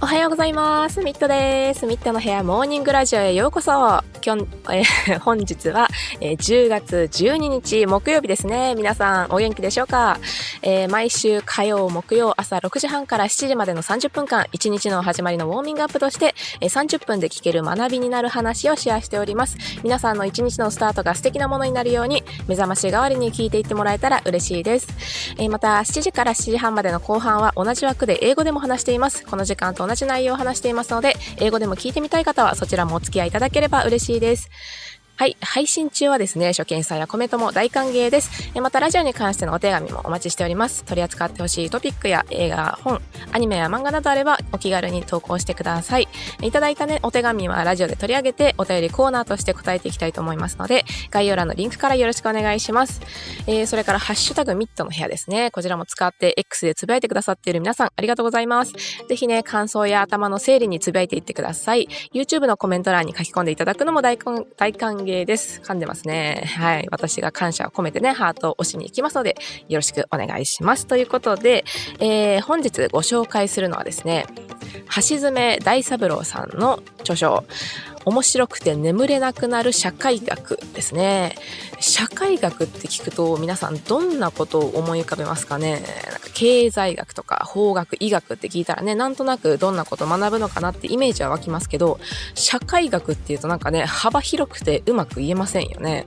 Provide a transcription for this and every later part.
おはようございます。ミットです。ミットの部屋モーニングラジオへようこそ。本日は10月12日木曜日ですね。皆さんお元気でしょうか。毎週火曜木曜朝6時半から7時までの30分間、一日の始まりのウォーミングアップとして30分で聞ける学びになる話をシェアしております。皆さんの一日のスタートが素敵なものになるように、目覚まし代わりに聞いていってもらえたら嬉しいです。また7時から7時半までの後半は同じ枠で英語でも話しています。この時間と同じ内容を話していますので、英語でも聞いてみたい方はそちらもお付き合いいただければ嬉しいです。はい、配信中はですね、初見さんやコメントも大歓迎です。またラジオに関してのお手紙もお待ちしております。取り扱ってほしいトピックや映画、本、アニメや漫画などあればお気軽に投稿してください。いただいたね、お手紙はラジオで取り上げてお便りコーナーとして答えていきたいと思いますので、概要欄のリンクからよろしくお願いします。それからハッシュタグミットの部屋ですね。こちらも使って X でつぶやいてくださっている皆さんありがとうございます。ぜひね、感想や頭の整理につぶやいていってください。YouTube のコメント欄に書き込んでいただくのも大歓迎です。噛んでますね。はい。私が感謝を込めてね、ハートを押しに行きますので、よろしくお願いします。ということで、本日ご紹介するのはですね、橋爪大三郎さんの著書、面白くて眠れなくなる社会学ですね。社会学って聞くと皆さんどんなことを思い浮かべますかね。なんか経済学とか法学、医学って聞いたらね、なんとなくどんなことを学ぶのかなってイメージは湧きますけど、社会学っていうとなんかね、幅広くてうまく言えませんよね。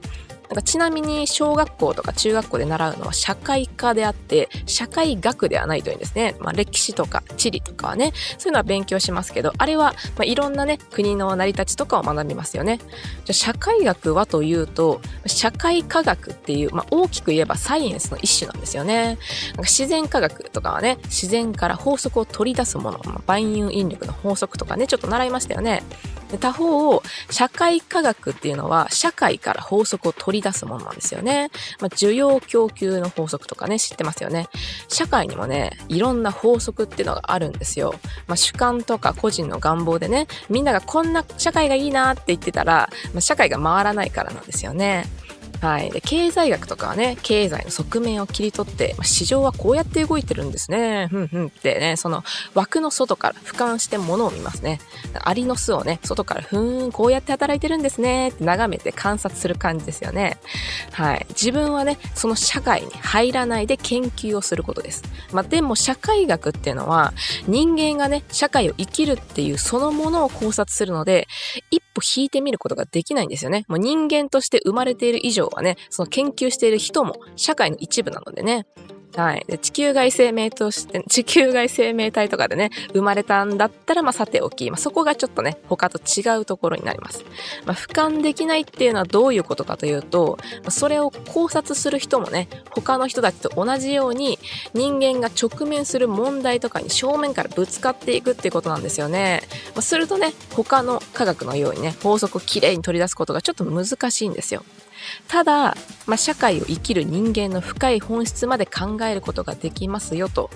なんかちなみに小学校とか中学校で習うのは社会科であって社会学ではないというんですね。歴史とか地理とかはね、そういうのは勉強しますけど、あれはいろんなね国の成り立ちとかを学びますよね。じゃあ社会学はというと社会科学っていう、大きく言えばサイエンスの一種なんですよね。なんか自然科学とかはね、自然から法則を取り出すもの、万有引力の法則とかね、ちょっと習いましたよね。他方、社会科学っていうのは社会から法則を取り出すものなんですよね。需要供給の法則とかね、知ってますよね。社会にもね、いろんな法則っていうのがあるんですよ。主観とか個人の願望でね、みんながこんな社会がいいなって言ってたら、社会が回らないからなんですよね。はい。で、経済学とかはね、経済の側面を切り取って、市場はこうやって動いてるんですね。ってね、その枠の外から俯瞰して物を見ますね。アリの巣をね、外からこうやって働いてるんですねって眺めて観察する感じですよね。はい。自分はね、その社会に入らないで研究をすることです。でも社会学っていうのは、人間がね、社会を生きるっていうそのものを考察するので、一歩引いてみることができないんですよね。もう人間として生まれている以上はね、その研究している人も社会の一部なのでね。はい。で、地球外生命体とかでね、生まれたんだったら、さておき、そこがちょっとね、他と違うところになります。俯瞰できないっていうのはどういうことかというと、それを考察する人もね、他の人たちと同じように、人間が直面する問題とかに正面からぶつかっていくっていうことなんですよね。するとね、他の科学のようにね、法則をきれいに取り出すことがちょっと難しいんですよ。ただ、社会を生きる人間の深い本質まで考えることができますよと。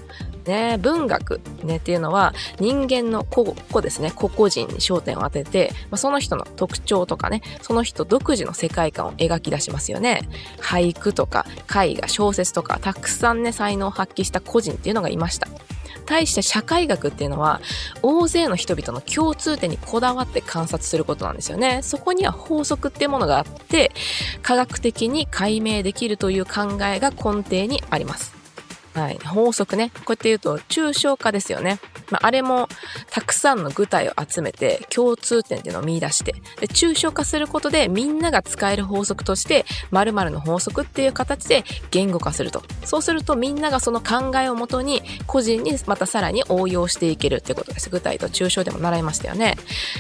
ね、文学、ね、っていうのは人間の個々ですね、個々人に焦点を当てて、その人の特徴とかね、その人独自の世界観を描き出しますよね。俳句とか絵画、小説とか、たくさんね、才能を発揮した個人っていうのがいました。対して社会学っていうのは大勢の人々の共通点にこだわって観察することなんですよね。そこには法則っていうものがあって科学的に解明できるという考えが根底にあります。はい、法則ね。こうやって言うと抽象化ですよね。あれもたくさんの具体を集めて共通点っていうのを見出して、で抽象化することでみんなが使える法則として〇〇の法則っていう形で言語化すると。そうするとみんながその考えをもとに個人にまたさらに応用していけるっていうことです。具体と抽象でも習いましたよね。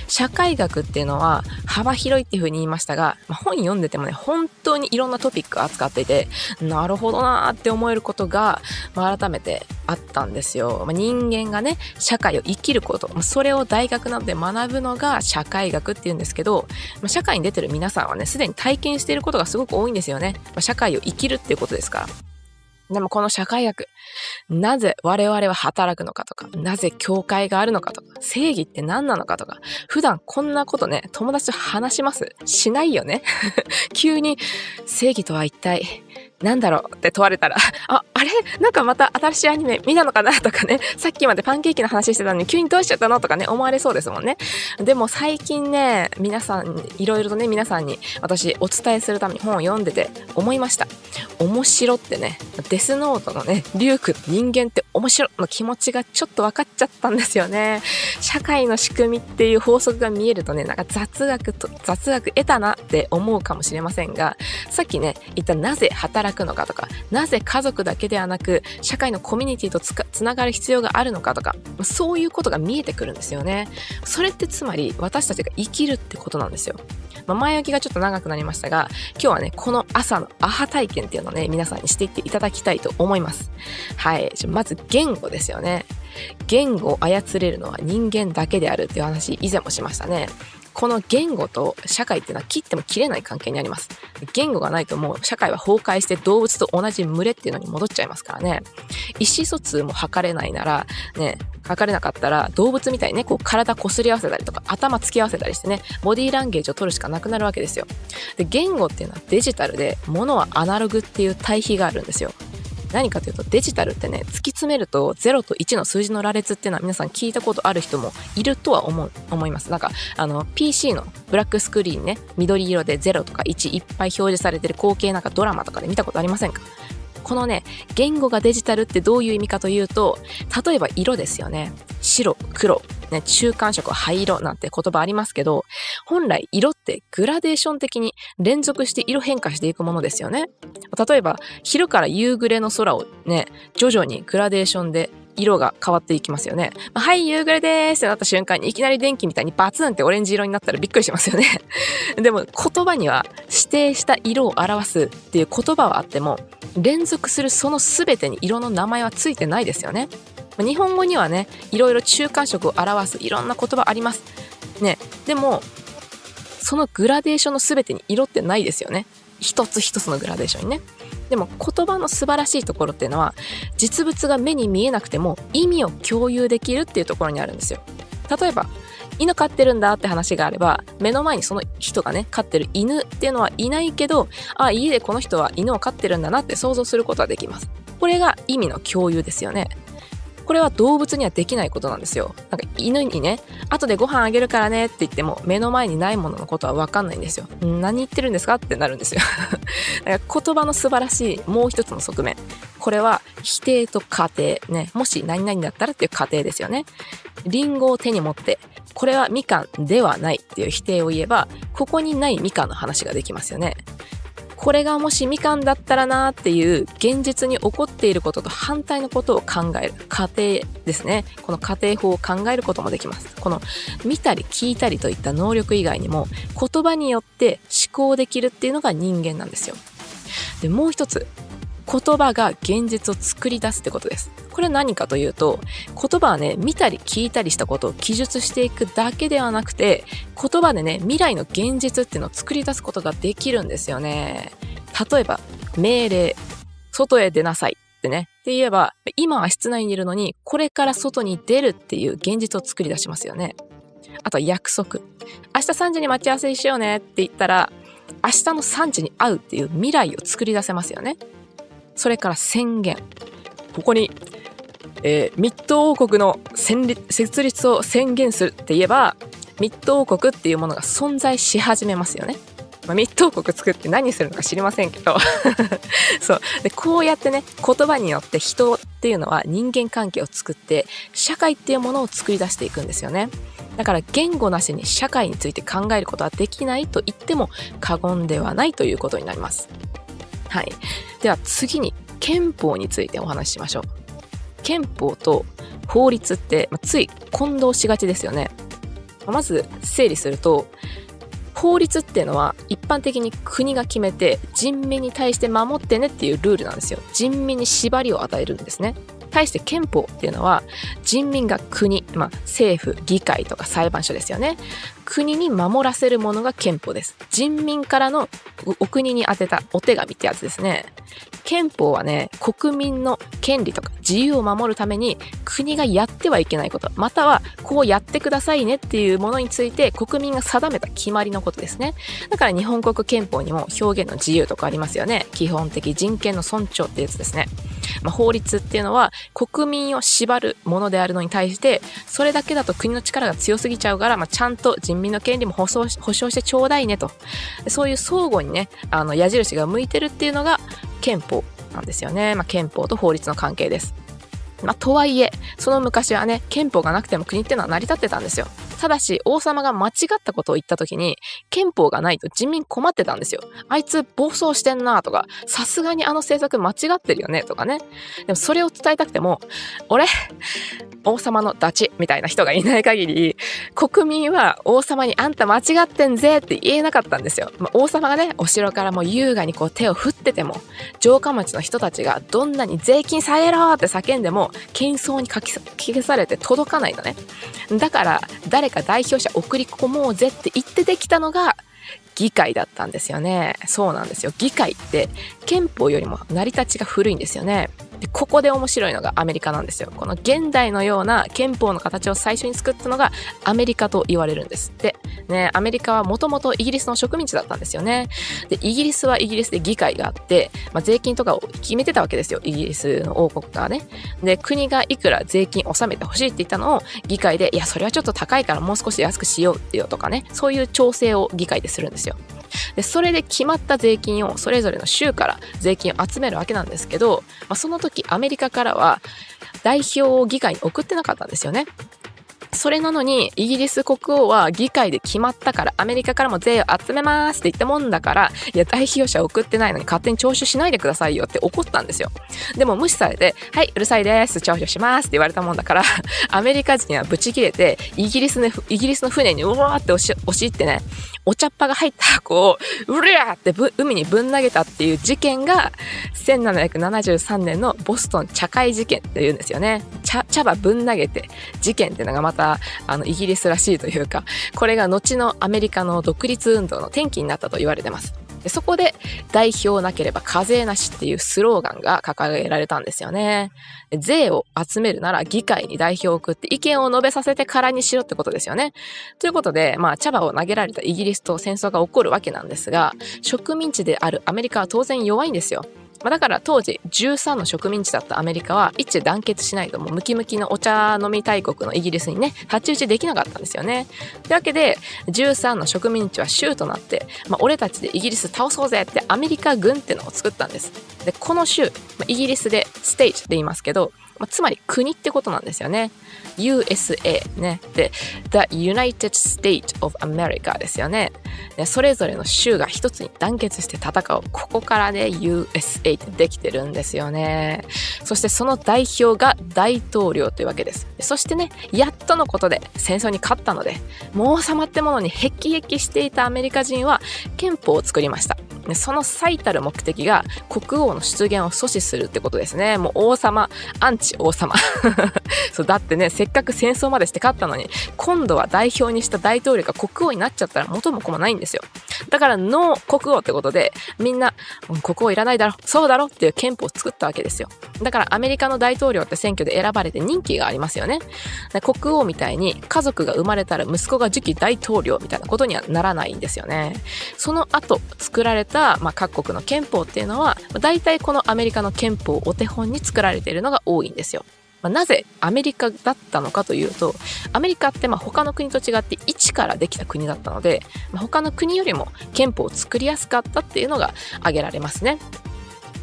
社会学っていうのは幅広いっていうふうに言いましたが、本読んでてもね、本当にいろんなトピックを扱っていて、なるほどなーって思えることが改めてあったんですよ。人間がね、社会を生きること、それを大学などで学ぶのが社会学っていうんですけど、社会に出てる皆さんはね、すでに体験していることがすごく多いんですよね。社会を生きるっていうことですから。でもこの社会学、なぜ我々は働くのかとか、なぜ教会があるのかとか、正義って何なのかとか、普段こんなことね、友達と話します？しないよね。急に正義とは一体なんだろうって問われたらあれなんかまた新しいアニメ見たのかなとかね、さっきまでパンケーキの話してたのに急にどうしちゃったのとかね、思われそうですもんね。でも最近ね、いろいろとね、皆さんに私お伝えするために本を読んでて思いました。面白ってね、デスノートのね、リュウク人間って面白の気持ちがちょっと分かっちゃったんですよね。社会の仕組みっていう法則が見えるとね、なんか雑学得たなって思うかもしれませんが、さっきね言ったなぜ働くのかとか、なぜ家族だけではなく社会のコミュニティとつながる必要があるのかとか、そういうことが見えてくるんですよね。それってつまり私たちが生きるってことなんですよ。前置きがちょっと長くなりましたが、今日はねこの朝のアハ体験っていうのをね皆さんにしていっていただきたいと思います。はい、まず言語ですよね。言語を操れるのは人間だけであるっていう話以前もしましたね。この言語と社会っていうのは切っても切れない関係にあります。言語がないともう社会は崩壊して動物と同じ群れっていうのに戻っちゃいますからね。意思疎通も図れないならね、測れなかったら動物みたいにねこう体こすり合わせたりとか頭突き合わせたりしてね、ボディーランゲージを取るしかなくなるわけですよ。で、言語っていうのはデジタルで、物はアナログっていう対比があるんですよ。何かというと、デジタルってね、突き詰めると0と1の数字の羅列っていうのは皆さん聞いたことある人もいるとは思います。なんかPC のブラックスクリーンね、緑色で0とか1いっぱい表示されてる光景、なんかドラマとかで見たことありませんか？このね、言語がデジタルってどういう意味かというと、例えば色ですよね。白、黒、ね、中間色は灰色なんて言葉ありますけど、本来色ってグラデーション的に連続して色変化していくものですよね。例えば昼から夕暮れの空をね、徐々にグラデーションで色が変わっていきますよね。はい、夕暮れですってなった瞬間にいきなり電気みたいにバツンってオレンジ色になったらびっくりしますよね。でも言葉には指定した色を表すっていう言葉はあっても、連続するその全てに色の名前はついてないですよね。日本語にはね、いろいろ中間色を表すいろんな言葉ありますね。でもそのグラデーションの全てに色ってないですよね。一つ一つのグラデーションにね。でも言葉の素晴らしいところっていうのは、実物が目に見えなくても意味を共有できるっていうところにあるんですよ。例えば犬飼ってるんだって話があれば、目の前にその人がね飼ってる犬っていうのはいないけど、家でこの人は犬を飼ってるんだなって想像することはできます。これが意味の共有ですよね。これは動物にはできないことなんですよ。なんか犬にね、後でご飯あげるからねって言っても目の前にないもののことは分かんないんですよ。何言ってるんですかってなるんですよ。だから言葉の素晴らしいもう一つの側面、これは否定と仮定ね。もし何々だったらっていう仮定ですよね。リンゴを手に持って、これはみかんではないっていう否定を言えば、ここにないみかんの話ができますよね。これがもしみかんだったらなっていう現実に起こっていることと反対のことを考える仮定ですね。この仮定法を考えることもできます。この見たり聞いたりといった能力以外にも、言葉によって思考できるっていうのが人間なんですよ。で、もう一つ、言葉が現実を作り出すってことです。これは何かというと、言葉はね、見たり聞いたりしたことを記述していくだけではなくて、言葉でね、未来の現実っていうのを作り出すことができるんですよね。例えば命令、外へ出なさいってねって言えば、今は室内にいるのにこれから外に出るっていう現実を作り出しますよね。あとは約束、明日3時に待ち合わせしようねって言ったら、明日の3時に会うっていう未来を作り出せますよね。それから宣言、ここにミット王国の設立を宣言するって言えば、ミット王国っていうものが存在し始めますよね。ミット王国作って何するのか知りませんけどそうで、こうやってね、言葉によって人っていうのは人間関係を作って社会っていうものを作り出していくんですよね。だから言語なしに社会について考えることはできないと言っても過言ではないということになります。はい。では次に憲法についてお話ししましょう。憲法と法律ってつい混同しがちですよね。まず整理すると、法律っていうのは一般的に国が決めて人民に対して守ってねっていうルールなんですよ。人民に縛りを与えるんですね。対して憲法っていうのは人民が国、政府、議会とか裁判所ですよね。国に守らせるものが憲法です。人民からのお国に宛てたお手紙ってやつですね。憲法はね、国民の権利とか自由を守るために国がやってはいけないこと、またはこうやってくださいねっていうものについて国民が定めた決まりのことですね。だから日本国憲法にも表現の自由とかありますよね。基本的人権の尊重ってやつですね。法律っていうのは国民を縛るものであるのに対して、それだけだと国の力が強すぎちゃうから、ちゃんと人民の権利も保障してちょうだいねと。そういう相互にね、矢印が向いてるっていうのが憲法なんですよね。憲法と法律の関係です。とはいえ、その昔はね、憲法がなくても国っていうのは成り立ってたんですよ。ただし、王様が間違ったことを言った時に、憲法がないと人民困ってたんですよ。あいつ暴走してんなとか、さすがにあの政策間違ってるよねとかね。でもそれを伝えたくても、俺、王様のダチみたいな人がいない限り、国民は王様にあんた間違ってんぜって言えなかったんですよ。王様がね、お城からもう優雅にこう手を振ってても、城下町の人たちがどんなに税金下げろって叫んでも、喧騒にかき消されて届かないのね。だから誰か代表者送り込もうぜって言ってできたのが議会だったんですよね。そうなんですよ。議会って憲法よりも成り立ちが古いんですよね。でここで面白いのがアメリカなんですよ。この現代のような憲法の形を最初に作ったのがアメリカと言われるんですって。ね、アメリカはもともとイギリスの植民地だったんですよね。で、イギリスはイギリスで議会があって、税金とかを決めてたわけですよ。イギリスの王国がね。で、国がいくら税金納めてほしいって言ったのを議会で、いや、それはちょっと高いからもう少し安くしようよとかね。そういう調整を議会でするんですよ。で、それで決まった税金をそれぞれの州から税金を集めるわけなんですけど、その時アメリカからは代表を議会に送ってなかったんですよね。それなのにイギリス国王は議会で決まったからアメリカからも税を集めますって言ったもんだから、いや代表者送ってないのに勝手に徴収しないでくださいよって怒ったんですよ。でも無視されて、はいうるさいです徴収しますって言われたもんだから、アメリカ人はブチ切れてイギリスの船にうわーって押し入ってね、お茶っ葉が入った箱をうりゃーって海にぶん投げたっていう事件が1773年のボストン茶会事件っていうんですよね。茶葉ぶん投げて事件っていうのがまたイギリスらしいというか、これが後のアメリカの独立運動の転機になったと言われてます。でそこで代表なければ課税なしっていうスローガンが掲げられたんですよね。税を集めるなら議会に代表を送って意見を述べさせてからにしろってことですよね。ということで、茶葉を投げられたイギリスと戦争が起こるわけなんですが、植民地であるアメリカは当然弱いんですよ。だから当時13の植民地だったアメリカは一致団結しないともうムキムキのお茶飲み大国のイギリスにね太刀打ちできなかったんですよね。というわけで13の植民地は州となって、俺たちでイギリス倒そうぜってアメリカ軍ってのを作ったんです。でこの州、イギリスでステートって言いますけど、つまり国ってことなんですよね。USA ね。で、The United States of America ですよね。でそれぞれの州が一つに団結して戦う。ここからね、USA ってできてるんですよね。そしてその代表が大統領というわけです。そしてね、やっとのことで戦争に勝ったので、もう王様ってものに辟易していたアメリカ人は憲法を作りました。でその最たる目的が国王の出現を阻止するってことですね。もう王様、アンチ王様。そうだってね、せっかく戦争までして勝ったのに、今度は代表にした大統領が国王になっちゃったら元も子もないんですよ。だからノー国王ってことで、みんな国王いらないだろ、そうだろっていう憲法を作ったわけですよ。だからアメリカの大統領って選挙で選ばれて任期がありますよね。国王みたいに家族が生まれたら息子が次期大統領みたいなことにはならないんですよね。その後作られた、各国の憲法っていうのは大体このアメリカの憲法をお手本に作られているのが多いんですよ。なぜアメリカだったのかというと、アメリカって他の国と違って一からできた国だったので、他の国よりも憲法を作りやすかったっていうのが挙げられますね。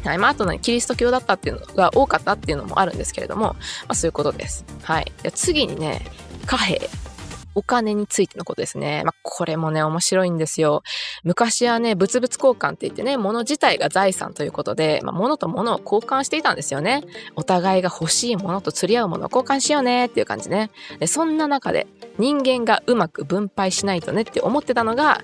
はい、あとキリスト教だったっていうのが多かったっていうのもあるんですけれども、そういうことです。はい。次にね、貨幣。お金についてのことですね。これもね、面白いんですよ。昔はね、物々交換って言ってね、物自体が財産ということで、物と物を交換していたんですよね。お互いが欲しいものと釣り合うものを交換しようねっていう感じね。でそんな中で人間がうまく分配しないとねって思ってたのが、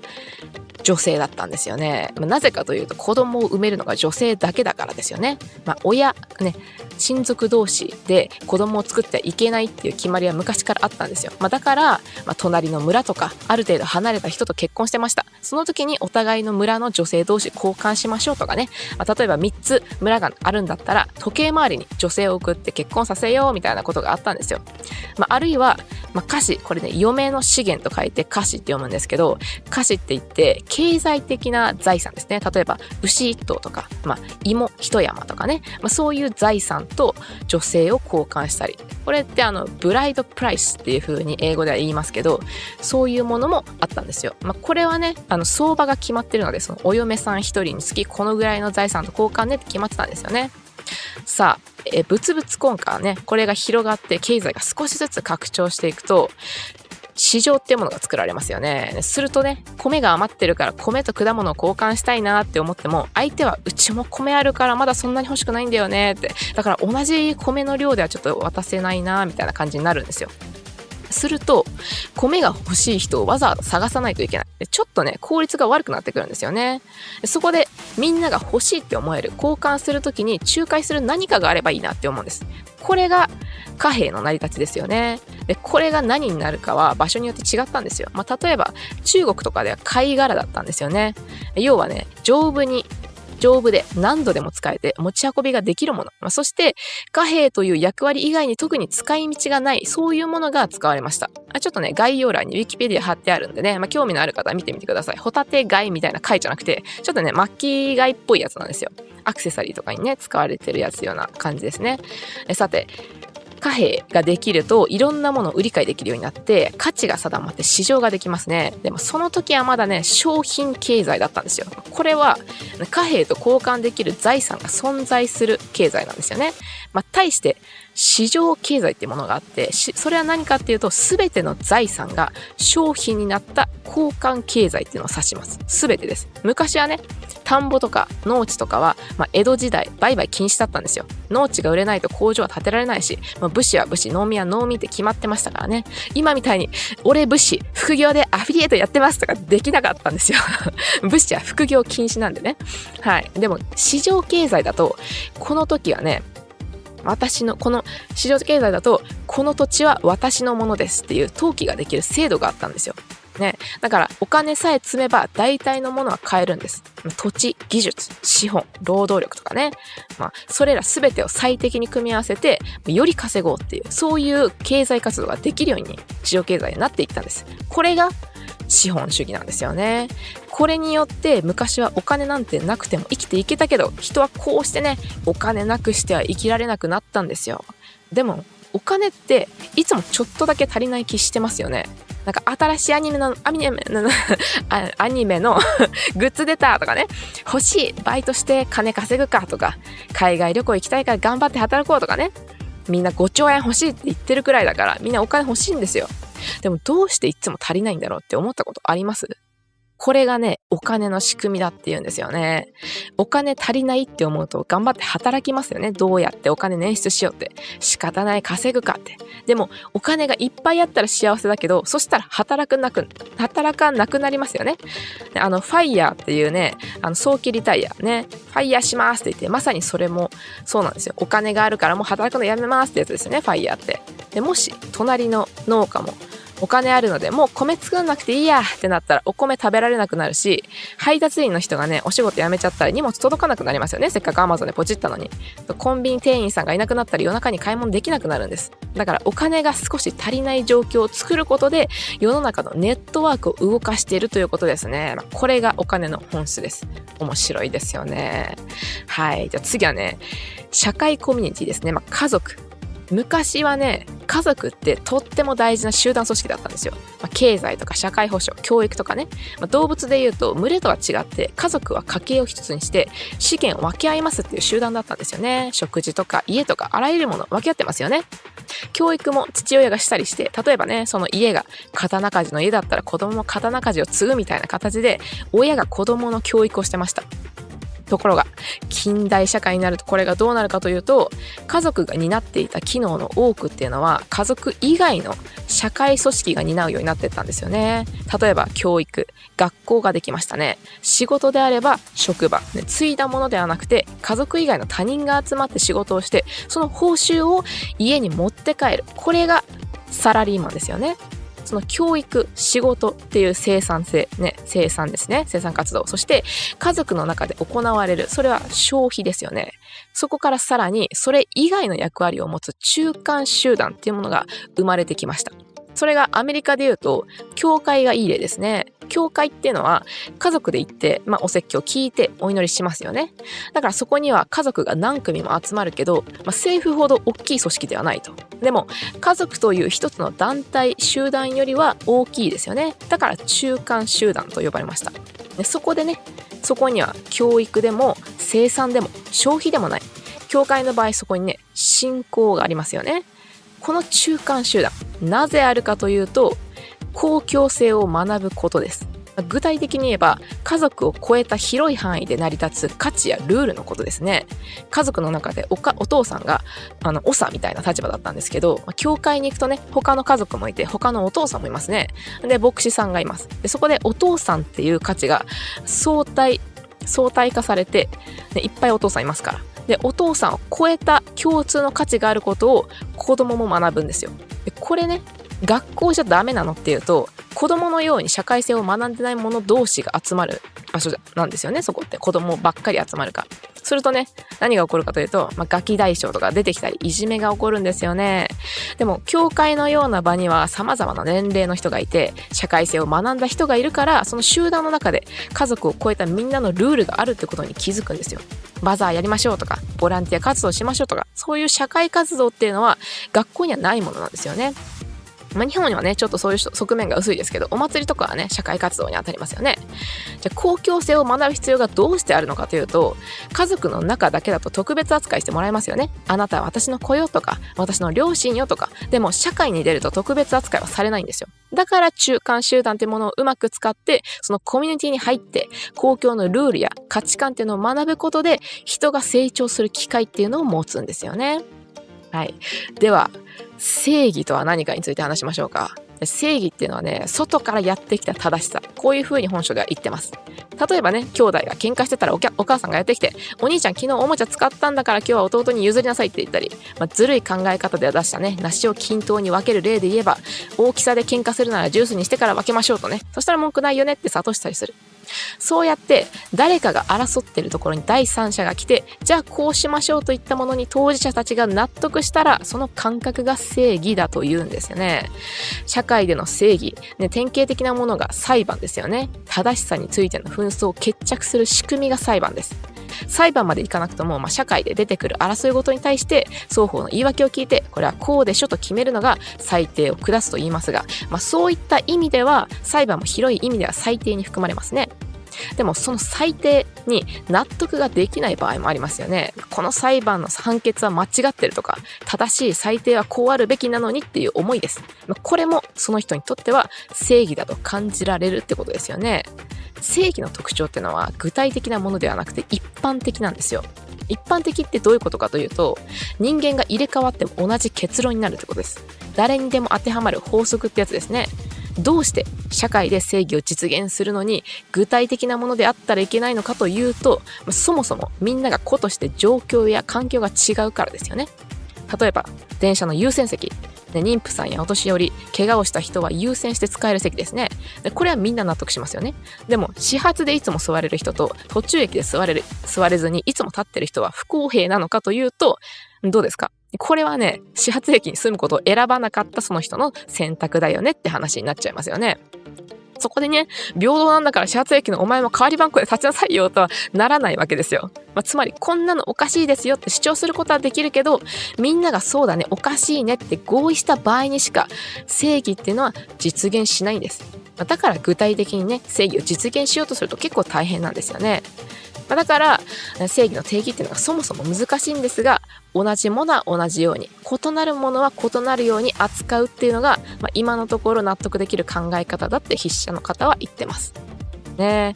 女性だったんですよね。なぜかというと子供を産めるのが女性だけだからですよね。親ね、親族同士で子供を作ってはいけないっていう決まりは昔からあったんですよ。だから、隣の村とかある程度離れた人と結婚してました。その時にお互いの村の女性同士交換しましょうとかね、例えば3つ村があるんだったら時計回りに女性を送って結婚させようみたいなことがあったんですよ。あるいは、家事、これね、嫁の資源と書いて家事って読むんですけど、家事って言って経済的な財産ですね。例えば牛1頭とか、芋1山とかね、そういう財産と女性を交換したり、これってブライドプライスっていう風に英語では言いますけど、そういうものもあったんですよ。これはね、相場が決まってるので、そのお嫁さん1人につきこのぐらいの財産と交換ねって決まってたんですよね。さあ、物々交換ね、これが広がって経済が少しずつ拡張していくと、市場っていうものが作られますよね。するとね、米が余ってるから米と果物を交換したいなって思っても、相手はうちも米あるからまだそんなに欲しくないんだよねって、だから同じ米の量ではちょっと渡せないなみたいな感じになるんですよ。すると米が欲しい人をわざわざ探さないといけない。ちょっとね、効率が悪くなってくるんですよね。そこでみんなが欲しいって思える、交換するときに仲介する何かがあればいいなって思うんです。これが貨幣の成り立ちですよね。で、これが何になるかは場所によって違ったんですよ。例えば中国とかでは貝殻だったんですよね。要はね、丈夫で何度でも使えて持ち運びができるもの、そして貨幣という役割以外に特に使い道がない、そういうものが使われました。ちょっとね、概要欄にウィキペディア貼ってあるんでね、興味のある方は見てみてください。ホタテ貝みたいな貝じゃなくて、ちょっとね、巻き貝っぽいやつなんですよ。アクセサリーとかにね、使われてるやつような感じですね。さて、貨幣ができるといろんなものを売り買いできるようになって価値が定まって市場ができますね。でもその時はまだね、商品経済だったんですよ。これは貨幣と交換できる財産が存在する経済なんですよね。対して市場経済っていうものがあって、それは何かっていうと、全ての財産が商品になった交換経済っていうのを指します。全てです。昔はね、田んぼとか農地とかは、江戸時代売買禁止だったんですよ。農地が売れないと工場は建てられないし、武士は武士、農民は農民って決まってましたからね。今みたいに俺武士副業でアフィリエイトやってますとかできなかったんですよ。武士は副業禁止なんでね。はい。でも市場経済だと、この時はね、この市場経済だと、この土地は私のものですっていう登記ができる制度があったんですよ。ね、だからお金さえ積めば大体のものは買えるんです。土地、技術、資本、労働力とかね、それら全てを最適に組み合わせてより稼ごうっていう、そういう経済活動ができるように市場経済になっていったんです。これが資本主義なんですよね。これによって昔はお金なんてなくても生きていけたけど、人はこうしてね、お金なくしては生きられなくなったんですよ。でもお金っていつもちょっとだけ足りない気してますよね。なんか新しいアニメのグッズ出たとかね、欲しい、バイトして金稼ぐかとか、海外旅行行きたいから頑張って働こうとかね、みんな5兆円欲しいって言ってるくらいだから、みんなお金欲しいんですよ。でもどうしていつも足りないんだろうって思ったことあります？これがね、お金の仕組みだって言うんですよね。お金足りないって思うと頑張って働きますよね。どうやってお金捻出しようって。仕方ない、稼ぐかって。でもお金がいっぱいあったら幸せだけど、そしたら働かなくなりますよね。ファイヤーっていうね、早期リタイアね、ファイヤーしますって言って、まさにそれもそうなんですよ。お金があるからもう働くのやめますってやつですよね、ファイヤーって。でもし隣の農家もお金あるのでもう米作んなくていいやってなったらお米食べられなくなるし、配達員の人がね、お仕事辞めちゃったら荷物届かなくなりますよね。せっかくAmazonでポチったのに。コンビニ店員さんがいなくなったり夜中に買い物できなくなるんです。だからお金が少し足りない状況を作ることで世の中のネットワークを動かしているということですね。これがお金の本質です。面白いですよね。はい。じゃあ次はね、社会コミュニティですね。家族。昔はね、家族ってとっても大事な集団組織だったんですよ。経済とか社会保障、教育とかね。動物で言うと群れとは違って家族は家計を一つにして資源を分け合いますっていう集団だったんですよね。食事とか家とかあらゆるものを分け合ってますよね。教育も父親がしたりして、例えばね、その家が刀鍛冶の家だったら子供も刀鍛冶を継ぐみたいな形で親が子供の教育をしてました。ところが近代社会になるとこれがどうなるかというと、家族が担っていた機能の多くっていうのは家族以外の社会組織が担うようになっていったんですよね。例えば教育、学校ができましたね。仕事であれば職場、継いだものではなくて家族以外の他人が集まって仕事をして、その報酬を家に持って帰る、これがサラリーマンですよね。その教育、仕事っていう生産性、生産ですね。生産活動。そして家族の中で行われる、それは消費ですよね。そこからさらにそれ以外の役割を持つ中間集団っていうものが生まれてきました。それがアメリカでいうと教会がいい例ですね。教会っていうのは家族で行って、お説教を聞いてお祈りしますよね。だからそこには家族が何組も集まるけど、政府ほど大きい組織ではないと。でも家族という一つの団体集団よりは大きいですよね。だから中間集団と呼ばれました。でそこでね、そこには教育でも生産でも消費でもない。教会の場合そこにね、信仰がありますよね。この中間集団、なぜあるかというと、公共性を学ぶことです。具体的に言えば、家族を超えた広い範囲で成り立つ価値やルールのことですね。家族の中でお父さんが長みたいな立場だったんですけど、教会に行くとね、他の家族もいて、他のお父さんもいますね。で、牧師さんがいます。で、そこでお父さんっていう価値が相対化されて、いっぱいお父さんいますから。で、お父さんを超えた共通の価値があることを子供も学ぶんですよ。で、これね、学校じゃダメなのっていうと、子供のように社会性を学んでない者同士が集まる場所なんですよね。そこって子供ばっかり集まるから。するとね、何が起こるかというと、ガキ大将とか出てきたり、いじめが起こるんですよね。でも教会のような場には様々な年齢の人がいて、社会性を学んだ人がいるから、その集団の中で家族を超えたみんなのルールがあるってことに気づくんですよ。バザーやりましょうとか、ボランティア活動しましょうとか、そういう社会活動っていうのは学校にはないものなんですよね。日本にはね、ちょっとそういう側面が薄いですけど、お祭りとかはね、社会活動に当たりますよね。じゃあ公共性を学ぶ必要がどうしてあるのかというと、家族の中だけだと特別扱いしてもらえますよね。あなたは私の子よとか、私の両親よとか。でも社会に出ると特別扱いはされないんですよ。だから中間集団っていうものをうまく使って、そのコミュニティに入って公共のルールや価値観っていうのを学ぶことで、人が成長する機会っていうのを持つんですよね。はい。では、正義とは何かについて話しましょうか。正義っていうのはね、外からやってきた正しさ。こういう風に本書では言ってます。例えばね、兄弟が喧嘩してたらお母さんがやってきて、お兄ちゃん昨日おもちゃ使ったんだから今日は弟に譲りなさいって言ったり、ずるい考え方では出したね、梨を均等に分ける例で言えば、大きさで喧嘩するならジュースにしてから分けましょうとね、そしたら文句ないよねって諭したりする。そうやって誰かが争っているところに第三者が来て、じゃあこうしましょうといったものに当事者たちが納得したら、その感覚が正義だと言うんですよね。社会での正義、典型的なものが裁判ですよね。正しさについての紛争を決着する仕組みが裁判です。裁判までいかなくとも、社会で出てくる争いごとに対して双方の言い訳を聞いて、これはこうでしょと決めるのが裁定を下すと言いますが、そういった意味では裁判も広い意味では裁定に含まれますね。でもその裁定に納得ができない場合もありますよね。この裁判の判決は間違ってるとか、正しい裁定はこうあるべきなのにっていう思いです。これもその人にとっては正義だと感じられるってことですよね。正義の特徴っていうのは具体的なものではなくて一般的なんですよ。一般的ってどういうことかというと、人間が入れ替わっても同じ結論になるってことです。誰にでも当てはまる法則ってやつですね。どうして社会で正義を実現するのに具体的なものであったらいけないのかというと、そもそもみんなが個として状況や環境が違うからですよね。例えば電車の優先席、妊婦さんやお年寄り、怪我をした人は優先して使える席ですね。これはみんな納得しますよね。でも始発でいつも座れる人と途中駅で座れずにいつも立ってる人は不公平なのかというと、どうですか？これはね、始発駅に住むことを選ばなかったその人の選択だよねって話になっちゃいますよね。そこでね、平等なんだから始発駅のお前も代わり番号で立ちなさいよとはならないわけですよ。つまりこんなのおかしいですよって主張することはできるけど、みんながそうだね、おかしいねって合意した場合にしか正義っていうのは実現しないんです。だから具体的にね、正義を実現しようとすると結構大変なんですよね。だから正義の定義っていうのがそもそも難しいんですが、同じものは同じように、異なるものは異なるように扱うっていうのが、今のところ納得できる考え方だって筆者の方は言ってます。ね。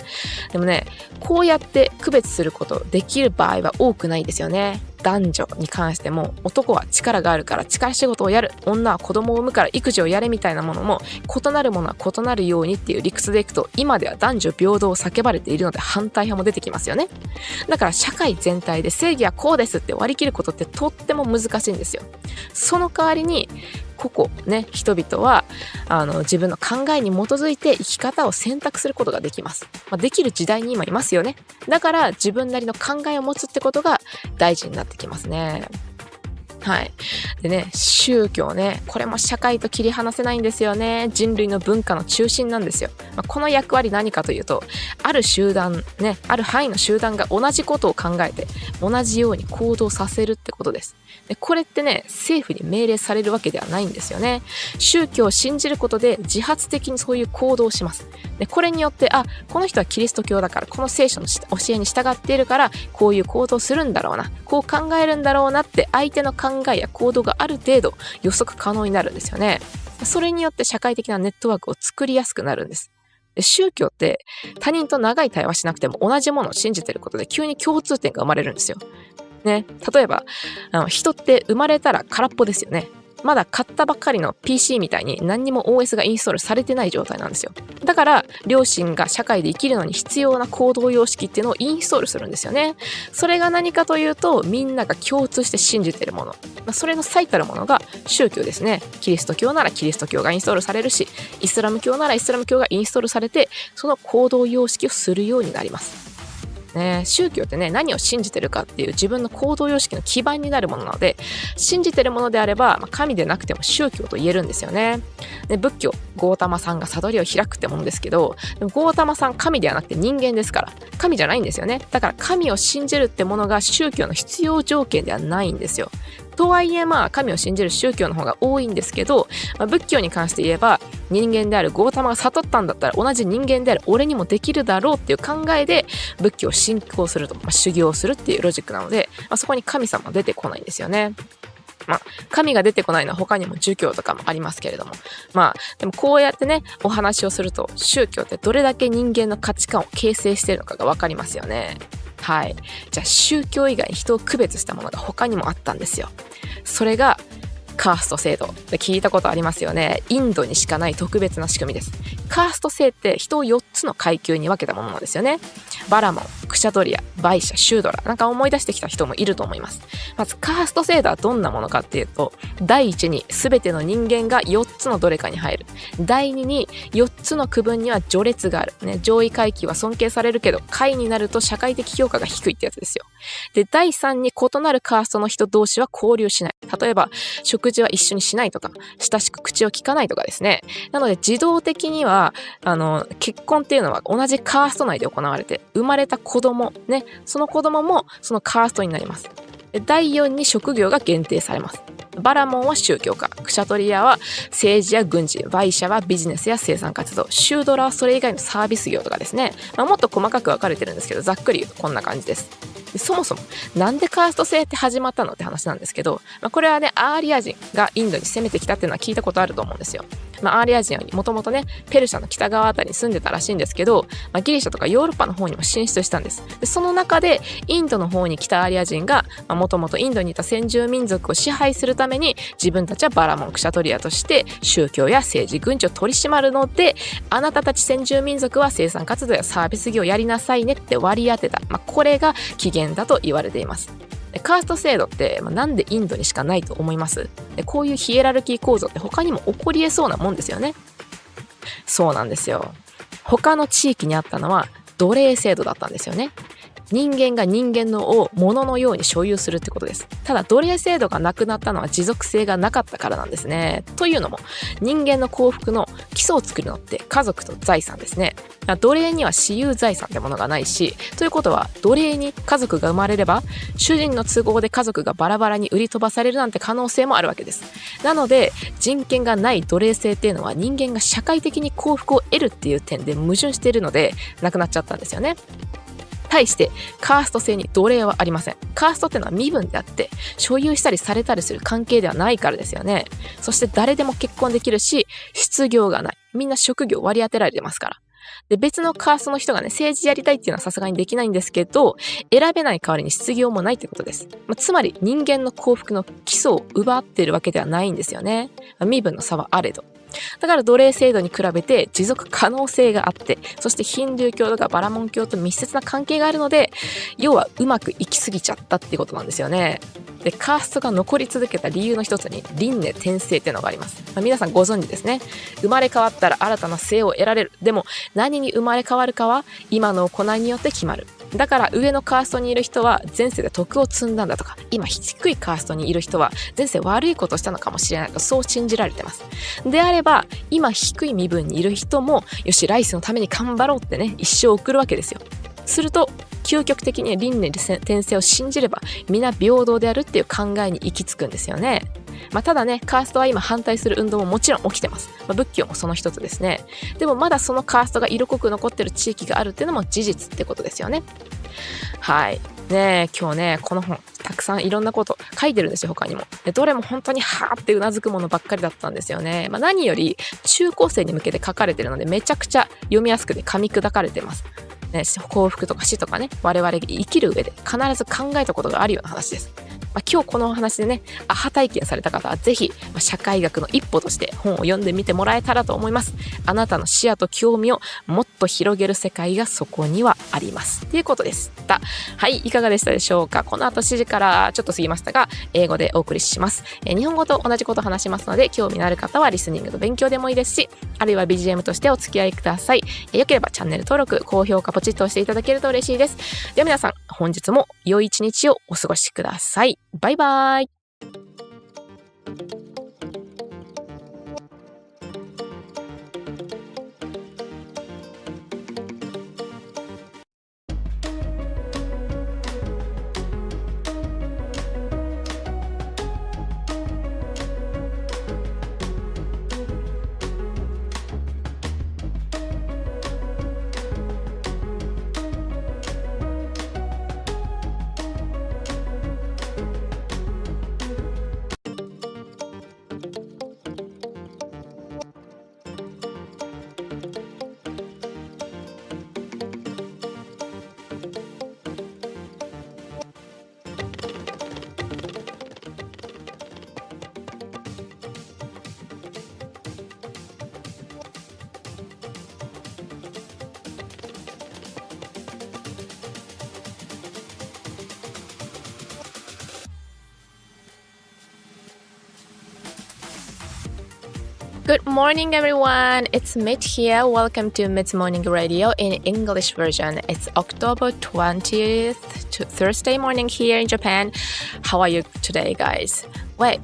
でもね、こうやって区別することできる場合は多くないんですよね。男女に関しても、男は力があるから力仕事をやる、女は子供を産むから育児をやれみたいなものも、異なるものは異なるようにっていう理屈でいくと、今では男女平等を叫ばれているので反対派も出てきますよね。だから社会全体で正義はこうですって割り切ることってとっても難しいんですよ。その代わりに個々ね、人々は自分の考えに基づいて生き方を選択することができます。できる時代に今いますよね。だから自分なりの考えを持つってことが大事になってきますね。はい。でね、宗教ね、これも社会と切り離せないんですよね。人類の文化の中心なんですよ。この役割何かというと、ある集団ね、ある範囲の集団が同じことを考えて、同じように行動させるってことです。で、これってね、政府に命令されるわけではないんですよね。宗教を信じることで自発的にそういう行動をします。で、これによって、この人はキリスト教だから、この聖書の教えに従っているから、こういう行動するんだろうな、こう考えるんだろうなって相手の考えや行動がある程度予測可能になるんですよね。それによって社会的なネットワークを作りやすくなるんです。で、宗教って他人と長い対話しなくても同じものを信じていることで急に共通点が生まれるんですよ。ね、例えば人って生まれたら空っぽですよね。まだ買ったばっかりの PC みたいに何にも OS がインストールされてない状態なんですよ。だから両親が社会で生きるのに必要な行動様式っていうのをインストールするんですよね。それが何かというと、みんなが共通して信じているもの、それの最たるものが宗教ですね。キリスト教ならキリスト教がインストールされるし、イスラム教ならイスラム教がインストールされて、その行動様式をするようになります。ね、宗教ってね、何を信じてるかっていう自分の行動様式の基盤になるものなので、信じてるものであれば、神でなくても宗教と言えるんですよね。で、仏教、ゴータマさんが悟りを開くってものですけど、でもゴータマさん神ではなくて人間ですから、神じゃないんですよね。だから神を信じるってものが宗教の必要条件ではないんですよ。とはいえ神を信じる宗教の方が多いんですけど、仏教に関して言えば、人間であるゴータマが悟ったんだったら同じ人間である俺にもできるだろうっていう考えで仏教を信仰すると、修行をするっていうロジックなので、そこに神様は出てこないんですよね。神が出てこないのは他にも儒教とかもありますけれども、でもこうやってね、お話をすると宗教ってどれだけ人間の価値観を形成しているのかが分かりますよね。はい。じゃあ宗教以外に人を区別したものが他にもあったんですよ。それがカースト制度で聞いたことありますよね。インドにしかない特別な仕組みです。カースト制って人を4つの階級に分けたものなんですよね。バラモン、クシャトリア、バイシャ、シュードラ、なんか思い出してきた人もいると思います。まずカースト制度はどんなものかっていうと、第一に全ての人間が4つのどれかに入る。第二に4つの区分には序列がある、ね、上位階級は尊敬されるけど下位になると社会的評価が低いってやつですよ。で、第3に異なるカーストの人同士は交流しない。例えば食事は一緒にしないとか、親しく口を聞かないとかですね。なので自動的には結婚っていうのは同じカースト内で行われて、生まれた子供ね、その子供もそのカーストになります。第4に職業が限定されます。バラモンは宗教家、クシャトリアは政治や軍事、バイシャはビジネスや生産活動、シュードラはそれ以外のサービス業とかですね。もっと細かく分かれてるんですけど、ざっくり言うとこんな感じです。で、そもそもなんでカースト制って始まったのって話なんですけど、これはね、アーリア人がインドに攻めてきたっていうのは聞いたことあると思うんですよ。アーリア人はもともとね、ペルシャの北側あたりに住んでたらしいんですけど、ギリシャとかヨーロッパの方にも進出したんです。で、その中でインドの方に来たアーリア人がもともとインドにいた先住民族を支配するために、自分たちはバラモン、クシャトリアとして宗教や政治、軍事を取り締まるので、あなたたち先住民族は生産活動やサービス業をやりなさいねって割り当てた、これが起源だと言われています。カースト制度ってなんでインドにしかないと思います？こういうヒエラルキー構造って他にも起こり得そうなもんですよね。そうなんですよ。他の地域にあったのは奴隷制度だったんですよね。人間が人間のを物のように所有するってことです。ただ奴隷制度がなくなったのは持続性がなかったからなんですね。というのも、人間の幸福の基礎を作るのって家族と財産ですね。奴隷には私有財産ってものがないし、ということは奴隷に家族が生まれれば、主人の都合で家族がバラバラに売り飛ばされるなんて可能性もあるわけです。なので人権がない奴隷制っていうのは、人間が社会的に幸福を得るっていう点で矛盾しているのでなくなっちゃったんですよね。対してカースト制に奴隷はありません。カーストってのは身分であって、所有したりされたりする関係ではないからですよね。そして誰でも結婚できるし、失業がない。みんな職業割り当てられてますから。で、別のカーストの人がね、政治やりたいっていうのはさすがにできないんですけど、選べない代わりに失業もないってことです。つまり人間の幸福の基礎を奪っているわけではないんですよね。身分の差はあれど。だから奴隷制度に比べて持続可能性があって、そしてヒンドゥー教とかバラモン教と密接な関係があるので、要はうまくいきすぎちゃったっていうことなんですよね。で、カーストが残り続けた理由の一つに輪廻転生っていうのがあります。皆さんご存知ですね。生まれ変わったら新たな生を得られる。でも何に生まれ変わるかは今の行いによって決まる。だから上のカーストにいる人は前世で徳を積んだんだとか、今低いカーストにいる人は前世悪いことをしたのかもしれないと、そう信じられてます。であれば今低い身分にいる人もよし来世のために頑張ろうってね、一生送るわけですよ。すると究極的に輪廻転生を信じれば皆平等であるっていう考えに行き着くんですよね。ただね、カーストは今反対する運動ももちろん起きてます。仏教もその一つですね。でもまだそのカーストが色濃く残ってる地域があるっていうのも事実ってことですよね。はいね、今日ねこの本たくさんいろんなこと書いてるんですよ。他にもで、どれも本当にはーってうなずくものばっかりだったんですよね。何より中高生に向けて書かれてるのでめちゃくちゃ読みやすくて噛み砕かれてますね。幸福とか死とかね、我々が生きる上で必ず考えたことがあるような話です。今日このお話でね、アハ体験された方はぜひ、社会学の一歩として本を読んでみてもらえたらと思います。あなたの視野と興味をもっと広げる世界がそこにはありますということでした。はい、いかがでしたでしょうか。この後7時からちょっと過ぎましたが、英語でお送りします。日本語と同じことを話しますので、興味のある方はリスニングの勉強でもいいですし、あるいは BGM としてお付き合いください。よければチャンネル登録、高評価ポチッと押していただけると嬉しいです。では皆さん、本日も良い一日をお過ごしください。バイバイ。Good morning, everyone. It's Mit here. Welcome to Mit's Morning Radio in English version. It's October 20th, Thursday morning here in Japan. How are you today, guys? Wait,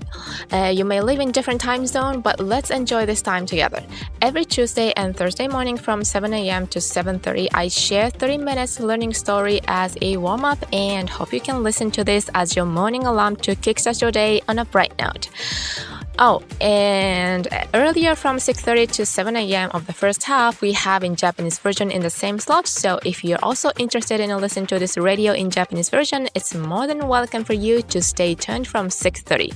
you may live in different time zone, but let's enjoy this time together. Every Tuesday and Thursday morning from 7 a.m. to 7:30, I share 30 minutes learning story as a warm-up and hope you can listen to this as your morning alarm to kickstart your day on a bright note. Oh, and earlier from 6:30 to 7 a.m. of the first half, we have in Japanese version in the same slot. So if you're also interested in listening to this radio in Japanese version, it's more than welcome for you to stay tuned from 6:30.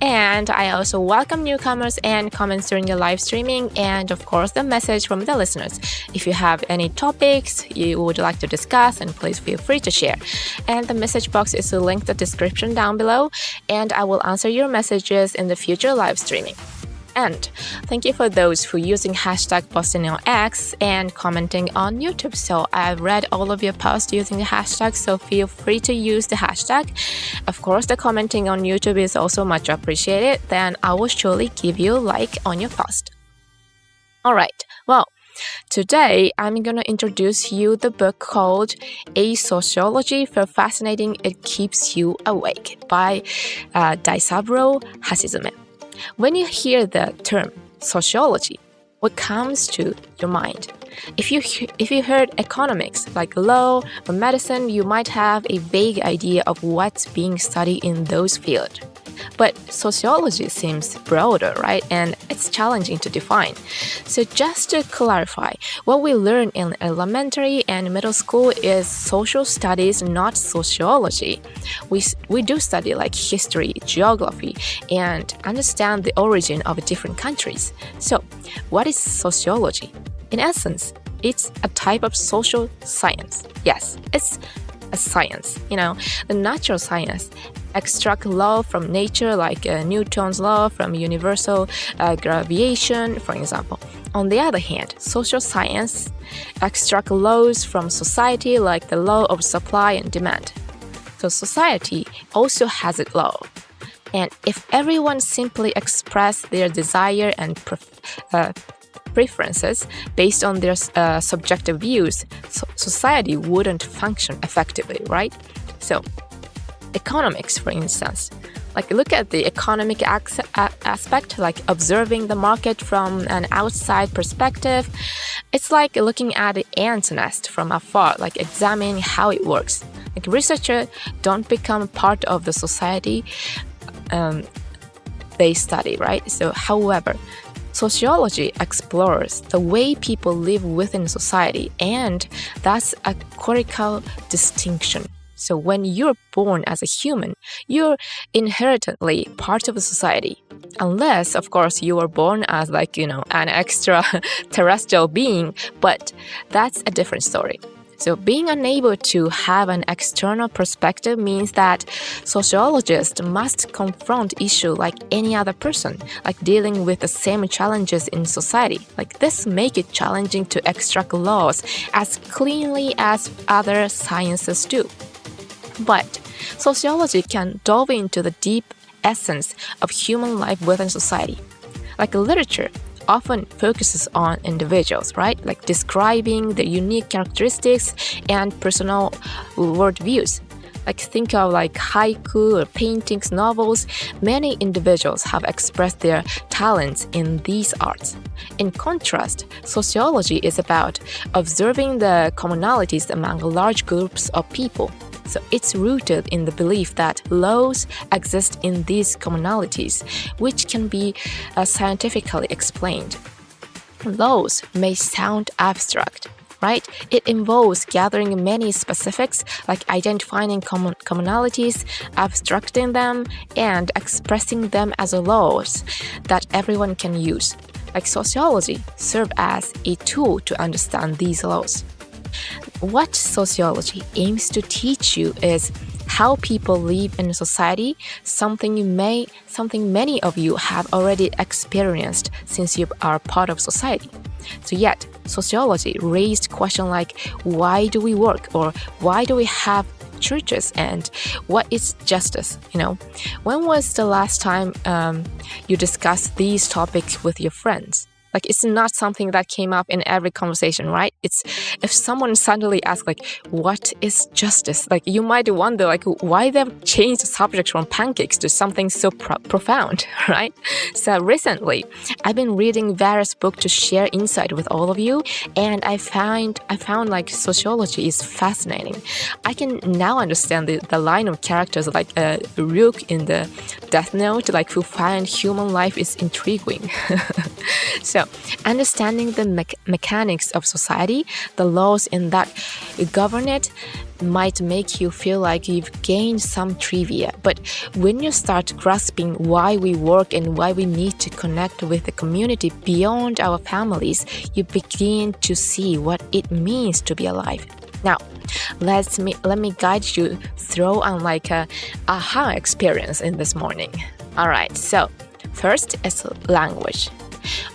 And I also welcome newcomers and comments during the live streaming and of course the message from the listeners. If you have any topics you would like to discuss, and please feel free to share. And the message box is linked in the description down below, and I will answer your messages in the future live streaming. And thank you for those who using hashtag posting on X and commenting on YouTube. So I've read all of your posts using the hashtag, so feel free to use the hashtag. Of course, the commenting on YouTube is also much appreciated. Then I will surely give you a like on your post. Alright, well, today I'm going to introduce you the book called A Sociology for Fascinating It Keeps You Awake by Daisaburo Hashizume. When you hear the term sociology, what comes to your mind? If you heard economics like law or medicine, you might have a vague idea of what's being studied in those fields. But sociology seems broader, right? And it's challenging to define. So just to clarify, what we learn in elementary and middle school is social studies, not sociology. We do study like history, geography, and understand the origin of different countries. So what is sociology? In essence, it's a type of social science. Yes, it's a science, the natural science extract law from nature like Newton's law from universal gravitation, for example. On the other hand, social science extract laws from society like the law of supply and demand. So society also has its law. And if everyone simply express their desire and preferences based on their subjective views, society wouldn't function effectively, right? So, economics, for instance, like look at the economic aspect, like observing the market from an outside perspective. It's like looking at the ant's nest from afar, like examining how it works. Like researchers don't become part of the society they study, right? So, however, sociology explores the way people live within society, and that's a critical distinction. So when you're born as a human, you're inherently part of a society. Unless, of course, you were born as an extraterrestrial being, but that's a different story. So being unable to have an external perspective means that sociologists must confront issues like any other person, like dealing with the same challenges in society. Like this make it challenging to extract laws as cleanly as other sciences do. But sociology can delve into the deep essence of human life within society. Like literature often focuses on individuals, right? Like describing their unique characteristics and personal worldviews. Like think of haiku or paintings, novels. Many individuals have expressed their talents in these arts. In contrast, sociology is about observing the commonalities among large groups of people. So it's rooted in the belief that laws exist in these commonalities, which can be scientifically explained. Laws may sound abstract, right? It involves gathering many specifics, like identifying commonalities, abstracting them, and expressing them as laws that everyone can use. Like sociology serves as a tool to understand these laws. What sociology aims to teach you is how people live in society, something many of you have already experienced since you are part of society. So yet, sociology raised questions like why do we work, or why do we have churches, and what is justice? When was the last time you discussed these topics with your friends? Like it's not something that came up in every conversation, right? It's if someone suddenly asks what is justice? You might wonder why they've changed the subject from pancakes to something so profound, right? So recently, I've been reading various books to share insight with all of you, and I found sociology is fascinating. I can now understand the line of characters like Rook in the Death Note, who find human life is intriguing. So, understanding the mechanics of society, the laws in that govern it, might make you feel like you've gained some trivia. But when you start grasping why we work and why we need to connect with the community beyond our families, you begin to see what it means to be alive. Now, let me guide you through an aha experience in this morning. Alright, so first is language.